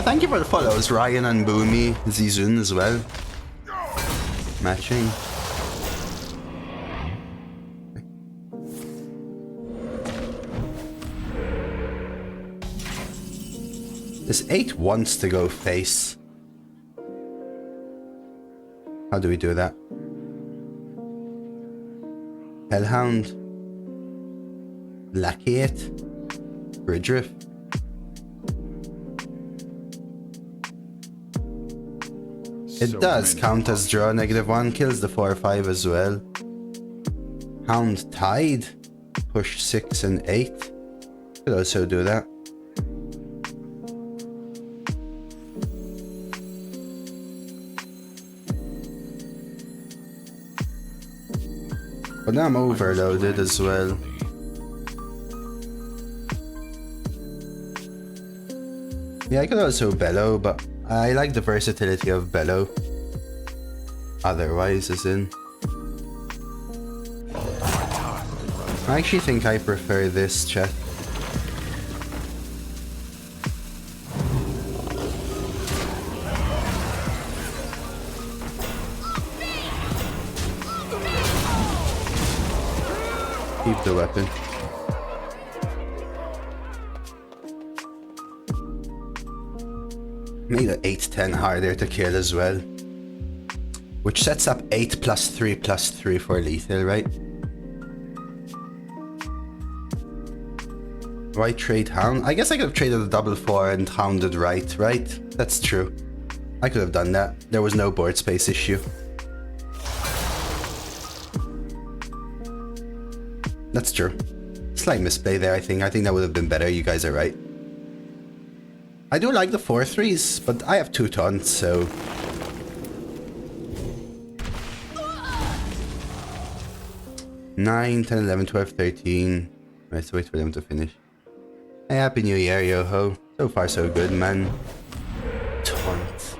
thank you for the follows, Ryan and Boomy, Zizun as well. Matching. This 8 wants to go face. How do we do that? Hellhound. Black 8. Bridge Riff. It does count as draw. -1 kills the 4/5 as well. Hound Tide. Push 6 and 8. Could also do that. But now I'm overloaded as well. Yeah, I could also bellow, but I like the versatility of bellow. Otherwise, as in. I actually think I prefer this, chat. Keep the weapon. Made it 8-10 harder to kill as well. Which sets up 8 + 3 + 3 for lethal, right? Why trade Hound? I guess I could have traded a 4/4 and hounded right? That's true. I could have done that. There was no board space issue. That's true. Slight misplay there, I think. I think that would have been better. You guys are right. I do like the 4/3s, but I have 2 taunts, so... Nine, 10, 11, 12, 13. I have to wait for them to finish. Hey, Happy New Year, yo-ho. So far, so good, man. Taunt.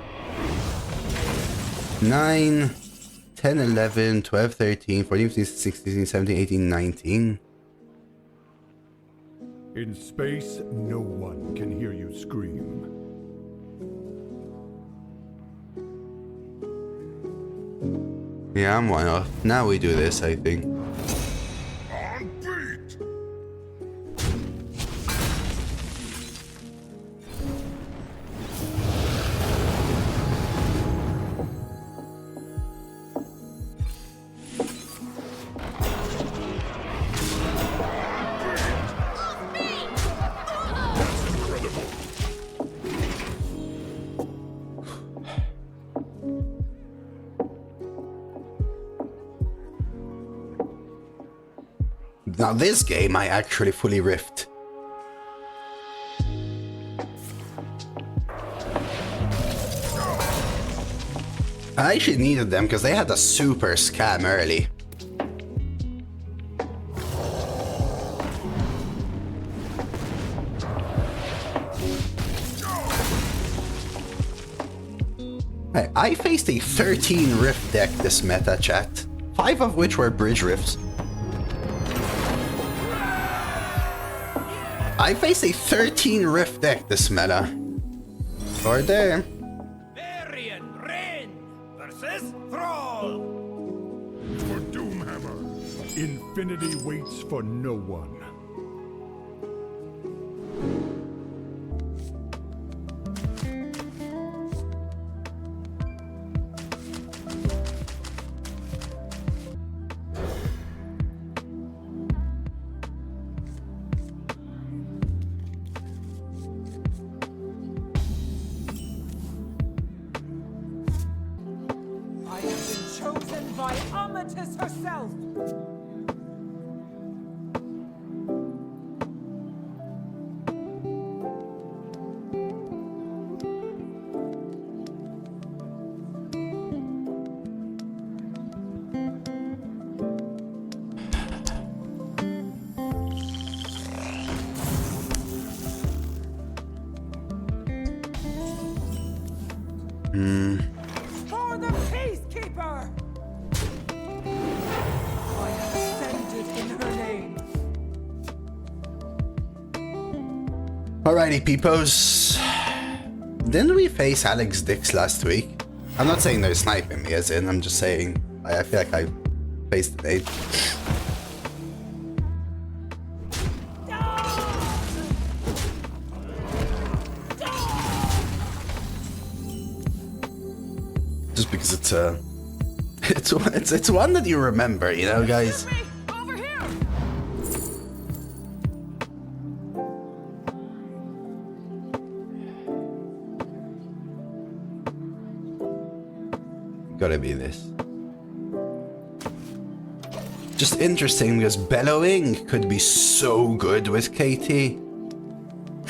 9, 10, 11, 12, 13, 14, 15, 16, 17, 18, 19. In space, no one can hear you scream. Yeah, I'm one off. Now we do this, I think. Now this game I actually fully riffed. I actually needed them because they had a super scam early. Hey, I faced a 13 riff deck this meta, chat. 5 of which were bridge riffs. I faced a 13 riff deck this meta. Or there. Varian Rain versus Thrall. For Doomhammer, infinity waits for no one. By Amatis herself! For the Peacekeeper! I have ascended in her name. Alrighty, peepos. Didn't we face Alex Dix last week? I'm not saying they're sniping me, as in, I'm just saying I feel like I faced the nade. Just because it's one that you remember, you know, guys. Over here! Gotta be this. Just interesting because bellowing could be so good with KT.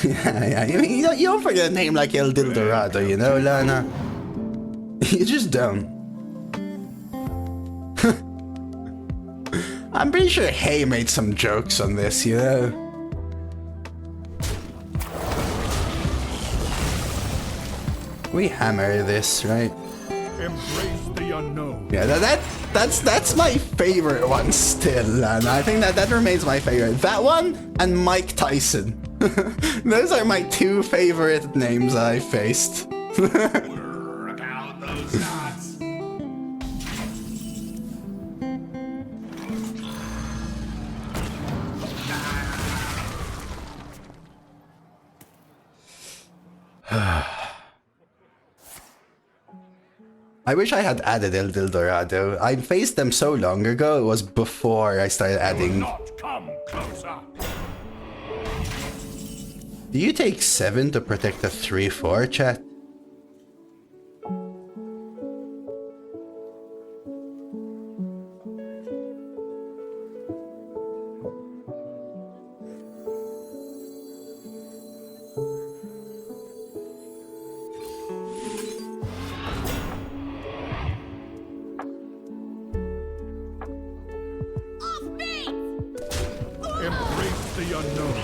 Yeah. I mean, you don't forget a name like El Dildorado, you know, Lana? You just don't. I'm pretty sure Hay made some jokes on this, you know? We hammer this, right? Embrace the unknown. Yeah, that's my favorite one still, and I think that remains my favorite. That one and Mike Tyson. Those are my two favorite names I faced. Work out those knots. I wish I had added El Dildorado. I faced them so long ago, it was before I started adding. Not come closer. Do you take 7 to protect a 3-4, chat? Embrace the unknown.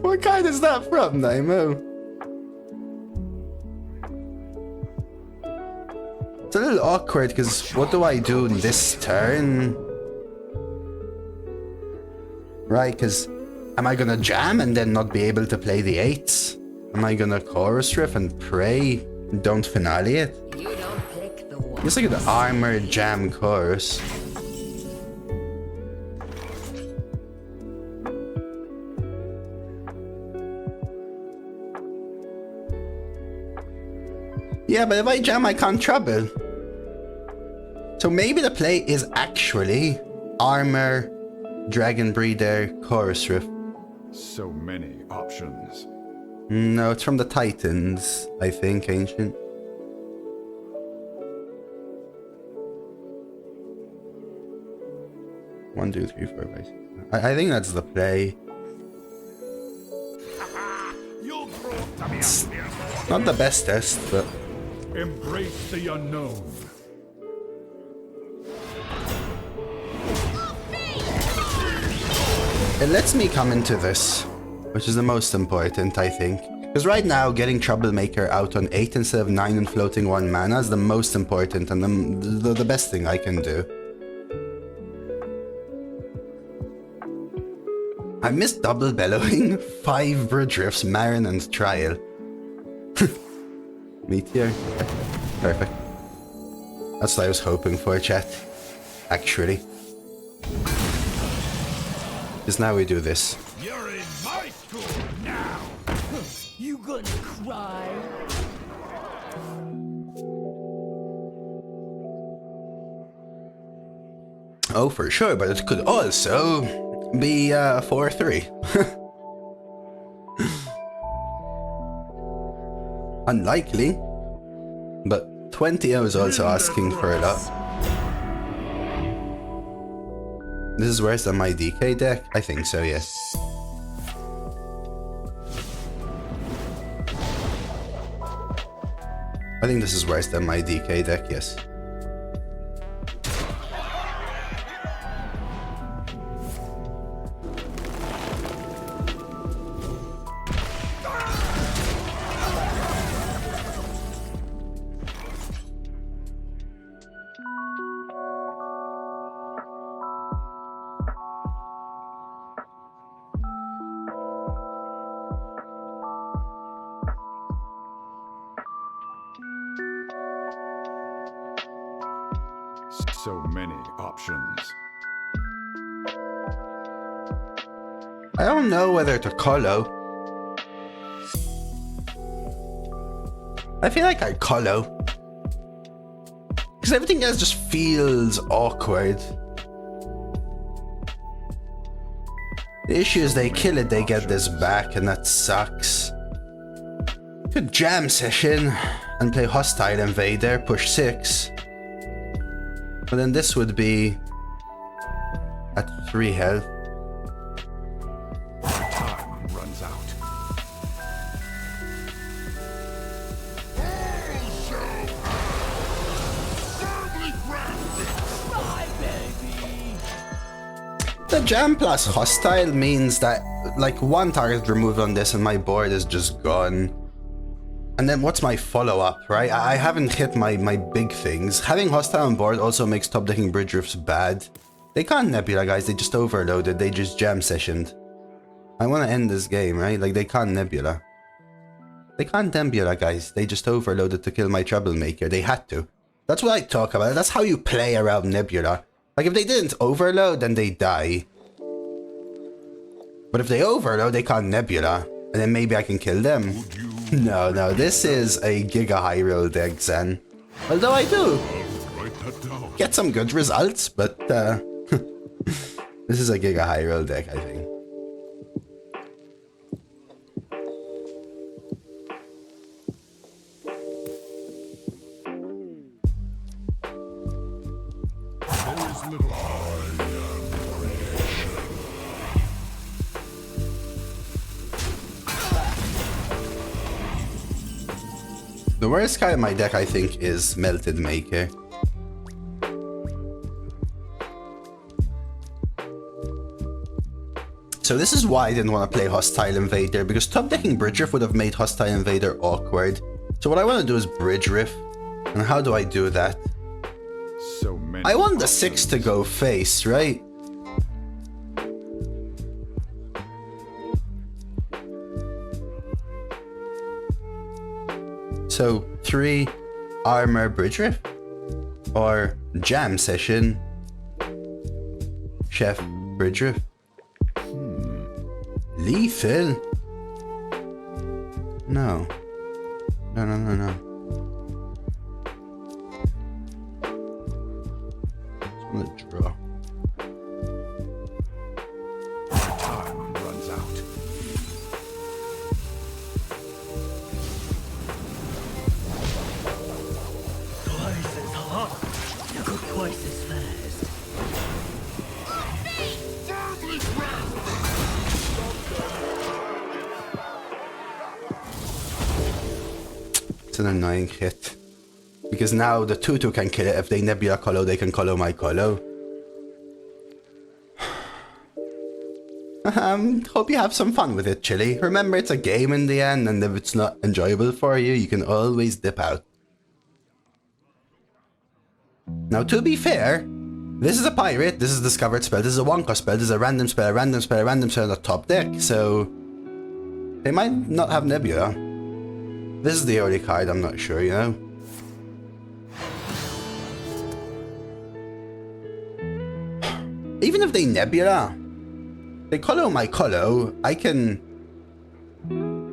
What kind is that from, Naimo? It's a little awkward because what do I do in this turn? Right, because am I gonna jam and then not be able to play the 8s? Am I gonna chorus riff and pray? Don't finale it? You don't pick the one. It's like the armor jam chorus. Yeah, but if I jam, I can't trouble. So maybe the play is actually armor, dragon breeder, chorus riff. So many options. No, it's from the Titans, I think, Ancient. One, two, three, four, five, six. I think that's the play. You're brought to me up here. Not the bestest, but Embrace the unknown. it lets me come into this, which is the most important, I think. Because right now, getting Troublemaker out on 8 instead of 9 and floating 1 mana is the most important and the best thing I can do. I missed double bellowing, 5 bridge riffs, Marin and Trial. Meteor. Perfect. That's what I was hoping for, chat. Actually. Because now we do this. You're in my school now. You gonna cry? Oh, for sure, but it could also be 4-3. Unlikely, but 20-0 is also asking for a lot. This is worse than my DK deck? I think so, yes. I think this is worse than my DK deck, yes. So many options. I don't know whether to colo. I feel like I colo. Because everything else just feels awkward. The issue is they kill it, they get this back, and that sucks. Could jam session and play Hostile Invader, push 6. But then this would be at 3 health. Time runs out. The jam plus hostile means that like one target removed on this and my board is just gone. And then what's my follow-up, right? I haven't hit my big things. Having hostile on board also makes top decking bridge riffs bad. They can't nebula, guys. They just overloaded. They just jam sessioned. I want to end this game, right? Like, they can't nebula. They can't nebula, guys. They just overloaded to kill my troublemaker. They had to. That's what I talk about. That's how you play around nebula. Like, if they didn't overload, then they die. But if they overload, they can't nebula. And then maybe I can kill them. No, this is a Giga High Roll deck, Zen. Although I do get some good results, but this is a Giga High Roll deck, I think. The worst card in my deck, I think, is Melted Maker. So this is why I didn't want to play Hostile Invader, because top decking Bridge Riff would have made Hostile Invader awkward. So what I want to do is Bridge Riff. And how do I do that? So many I want the options. 6 to go face, right? So 3 armor Bridge Riff or jam session chef Bridge Riff. Lethal? No. No. I'm gonna draw. Time runs out. Twice as hot, you go twice as fast. It's an annoying hit. Because now the 2/2 can kill it. If they nebula colo, they can colo my colo. Hope you have some fun with it, Chili. Remember, it's a game in the end, and if it's not enjoyable for you, you can always dip out. Now, to be fair, this is a pirate, this is a discovered spell, this is a 1-cost spell, this is a random spell, a random spell, a random spell on the top deck, so they might not have nebula. This is the only card, I'm not sure, you know? Even if they nebula, they colo my colo, I can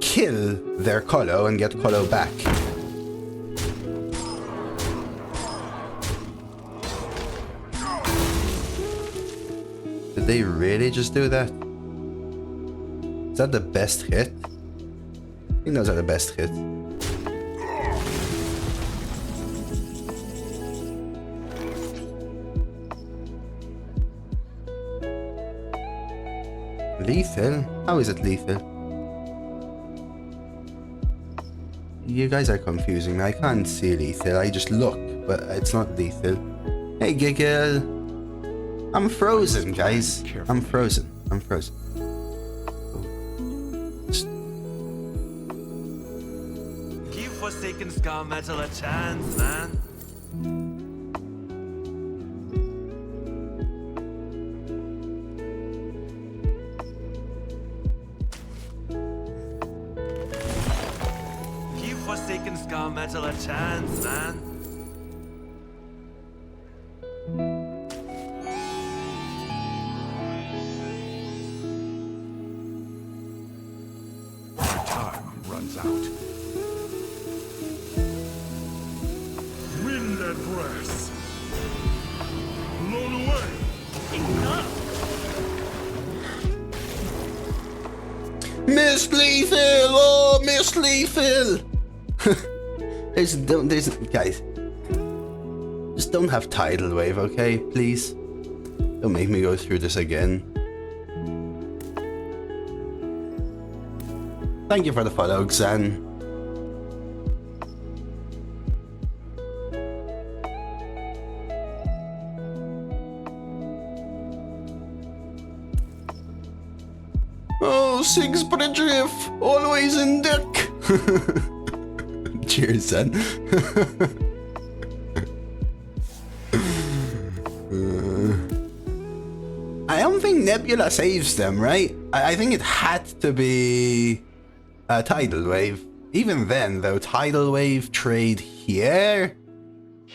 kill their colo and get colo back. Did they really just do that? Is that the best hit? I think those are the best hits. Lethal? How is it lethal? You guys are confusing me. I can't see lethal. I just look, but it's not lethal. Hey, Giggle. I'm frozen, guys. I'm frozen. Give Forsaken Scar Metal a chance, man. Give Forsaken Scar Metal a chance, man. Miss Lethal! Oh, Miss Lethal! there's guys. Just don't have tidal wave, okay? Please. Don't make me go through this again. Thank you for the follow, Xan. Oh, SIX Bridge Riff, always in deck. Cheers, son. I don't think Nebula saves them, right? I think it had to be a tidal wave. Even then, though, tidal wave trade here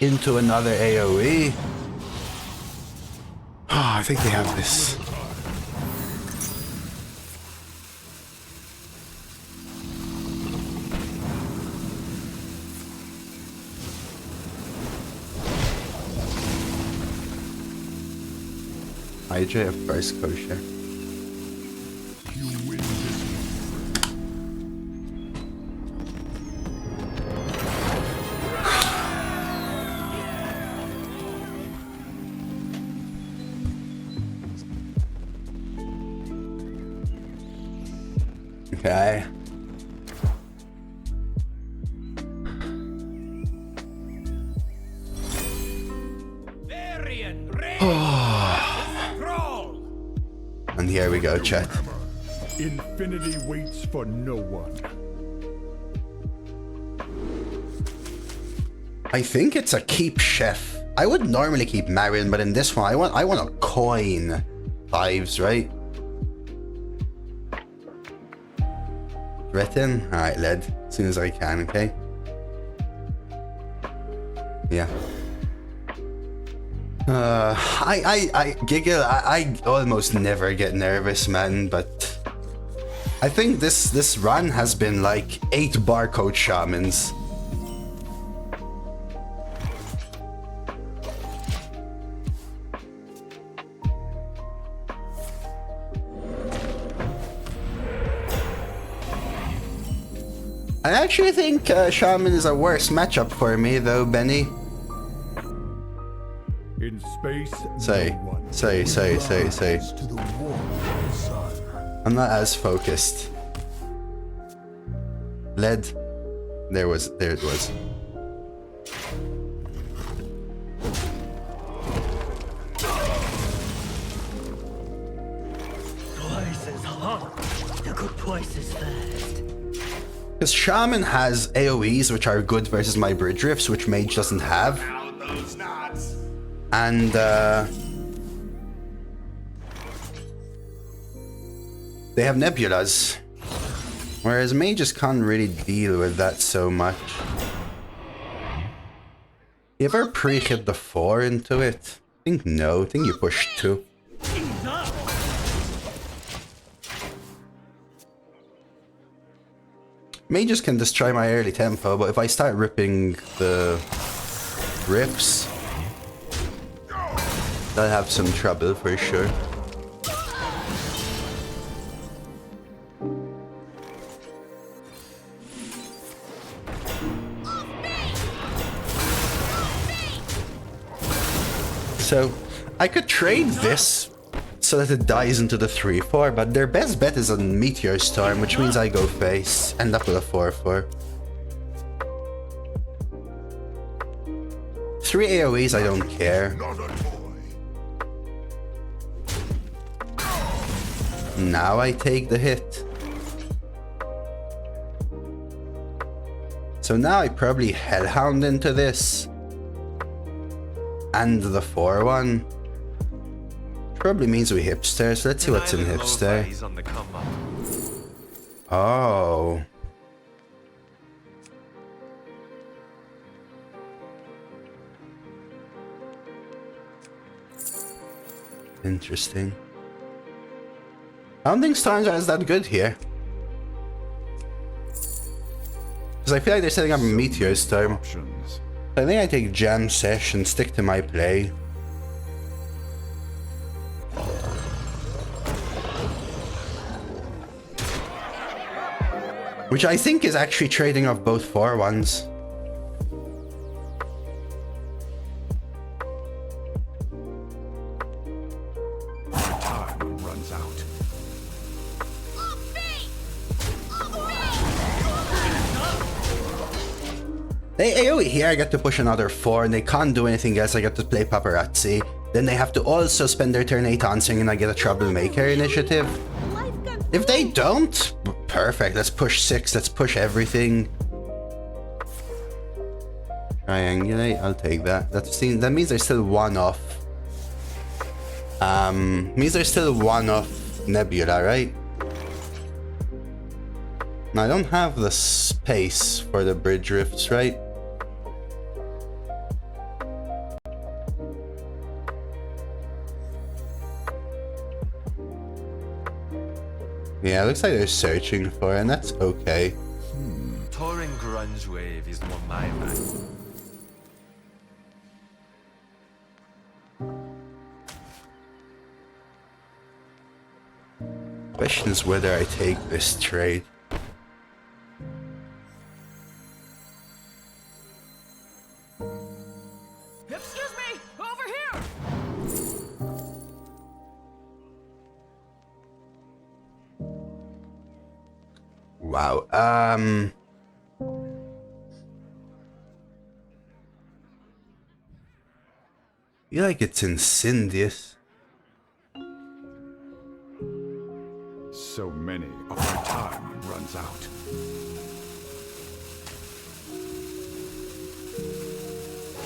into another AoE. Oh, I think they have this. Hydra, of course, kosher. You win this Okay. And here we go, chat. Infinity waits for no one. I think it's a keep chef. I would normally keep Marin, but in this one, I want a coin 5s, right? Threaten? Alright, lead. As soon as I can, okay? Yeah. Giggle, I almost never get nervous, man, but I think this run has been like 8 barcode shamans. I actually think Shaman is a worse matchup for me, though, Benny. In space, Say. to the warm sun. I'm not as focused. Lead. There it was. Twice as hot. You cook twice as fast. Because Shaman has AoEs, which are good versus my Bridge Riffs, which Mage doesn't have. And they have Nebulas, whereas Mages can't really deal with that so much. You ever pre-hit the 4 into it? I think no, I think you push 2. Mages can destroy my early tempo, but if I start ripping the riffs, I'll have some trouble for sure. So I could trade this so that it dies into the 3-4, but their best bet is a Meteor Storm, which means I go face, end up with a 4-4. 3 AoEs, I don't care. Now I take the hit. So now I probably Hellhound into this. And the 4-1. Probably means we hipster, so let's see what's in hipster. Oh. Interesting. I don't think Starnjar is that good here. Because I feel like they're setting up a Meteor Storm. Options. I think I take Jam Sesh and stick to my play. Which I think is actually trading off both 4-1s. Time runs out. Here I get to push another 4 and they can't do anything else. I get to play paparazzi. Then they have to also spend their turn 8 answering and I get a troublemaker initiative. If they don't, perfect. Let's push 6. Let's push everything. Triangulate. I'll take that. That means they're still 1 off. Means they're still 1 off Nebula, right? Now, I don't have the space for the bridge rifts, right? Yeah, it looks like they're searching for it, and that's okay. Touring grunge wave is more my bag. Question is whether I take this trade. Excuse me! Over here! Wow. I feel like it's insidious. So many of my time runs out.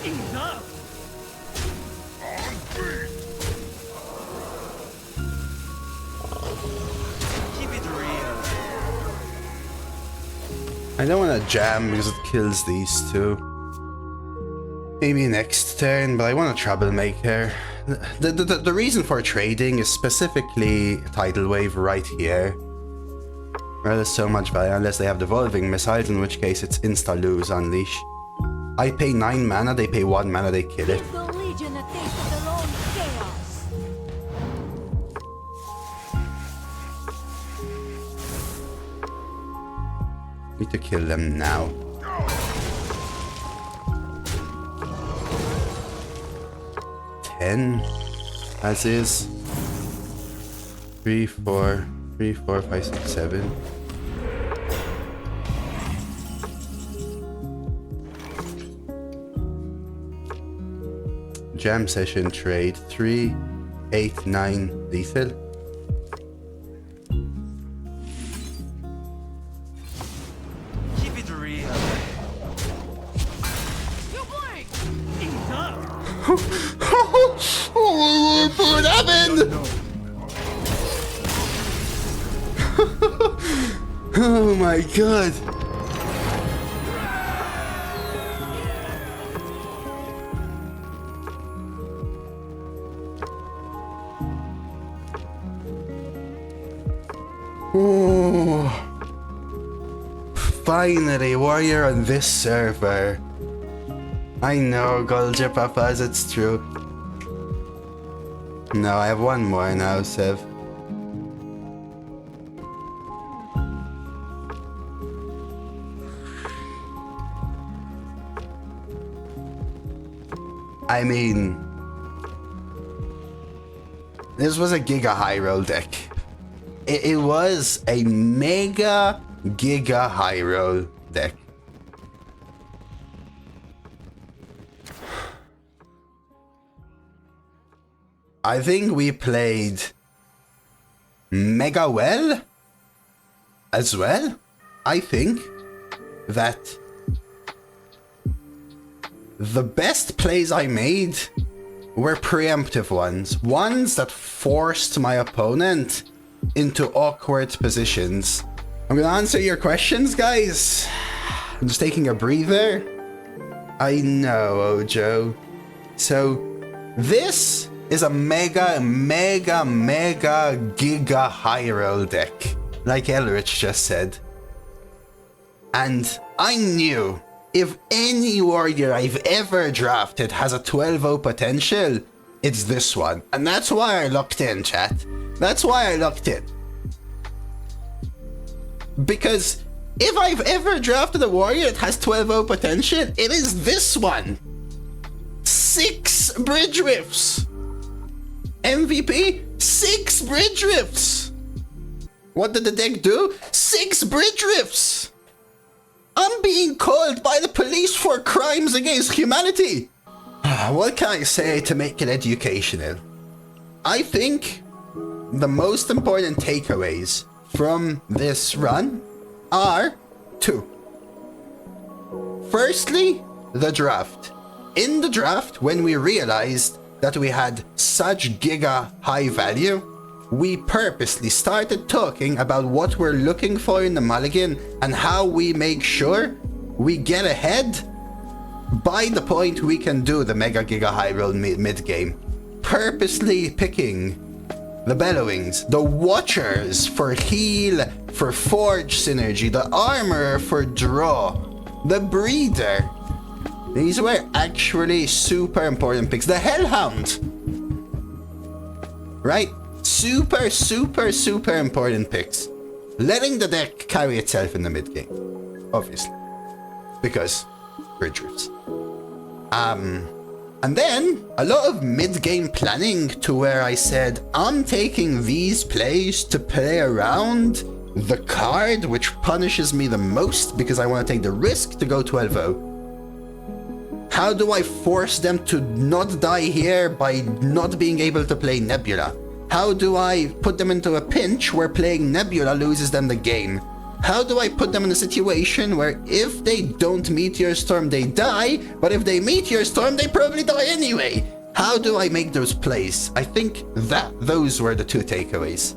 Enough! Keep it real. I don't want to jam because it kills these two. Maybe next turn, but I want a troublemaker. The reason for trading is specifically Tidal Wave right here. Where there's so much value, unless they have devolving missiles, in which case it's insta-lose unleash. I pay 9 mana, they pay 1 mana, they kill it. The Legion a taste of their own chaos. Need to kill them now. As is. 3, 4, 3, 4, 5, 6, 7. Jam session trade 3, 8, 9 lethal. Keep it real. You blink! What happened? Oh my god. Oh. Finally, warrior on this server. I know, Golger Papas, it's true. No, I have one more now, Sev. I mean, this was a Giga High Roll deck. It was a mega Giga High Roll deck. I think we played mega well as well. I think that the best plays I made were preemptive ones that forced my opponent into awkward positions. I'm gonna answer your questions, guys. I'm just taking a breather. I know, Ojo. So this is a mega giga high roll deck, like Elrich just said. And I knew if any warrior I've ever drafted has a 12-0 potential, it's this one. And that's why I locked in, chat. That's why I locked in. Because If I've ever drafted a warrior that has 12-0 potential, it is this one. 6 Bridge Riffs. MVP, 6 Bridge Riffs. What did the deck do? 6 Bridge Riffs. I'm being called by the police for crimes against humanity. What can I say to make it educational? I think the most important takeaways from this run are 2. Firstly, the draft. In the draft, when we realized that we had such giga high value, we purposely started talking about what we're looking for in the mulligan and how we make sure we get ahead by the point we can do the mega giga high roll mid game. Purposely picking the Bellowings, the Watchers for heal, for forge synergy, the Armorer for draw, the Breeder. These were actually super important picks. The Hellhound, right? Super, super, super important picks. Letting the deck carry itself in the mid game, obviously, because Bridge Riffs. And then a lot of mid-game planning to where I said, I'm taking these plays to play around the card which punishes me the most because I want to take the risk to go 12-0. How do I force them to not die here by not being able to play Nebula? How do I put them into a pinch where playing Nebula loses them the game? How do I put them in a situation where if they don't Meteor Storm, they die, but if they Meteor Storm, they probably die anyway? How do I make those plays? I think that those were the 2 takeaways.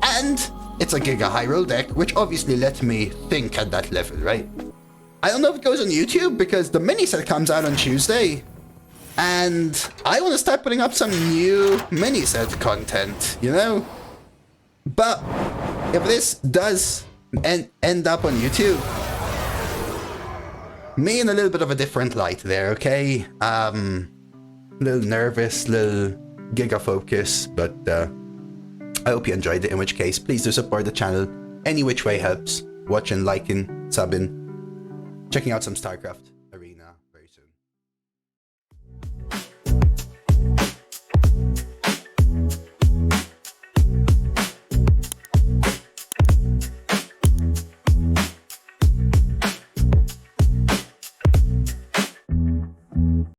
And it's a Giga High Roll deck, which obviously let me think at that level, right? I don't know if it goes on YouTube because the mini-set comes out on Tuesday. And I want to start putting up some new mini-set content, you know? But if this does end up on YouTube, me in a little bit of a different light there, okay? Little nervous, little giga focus, but I hope you enjoyed it, in which case, please do support the channel. Any which way helps. Watching, liking, subbing, checking out some StarCraft.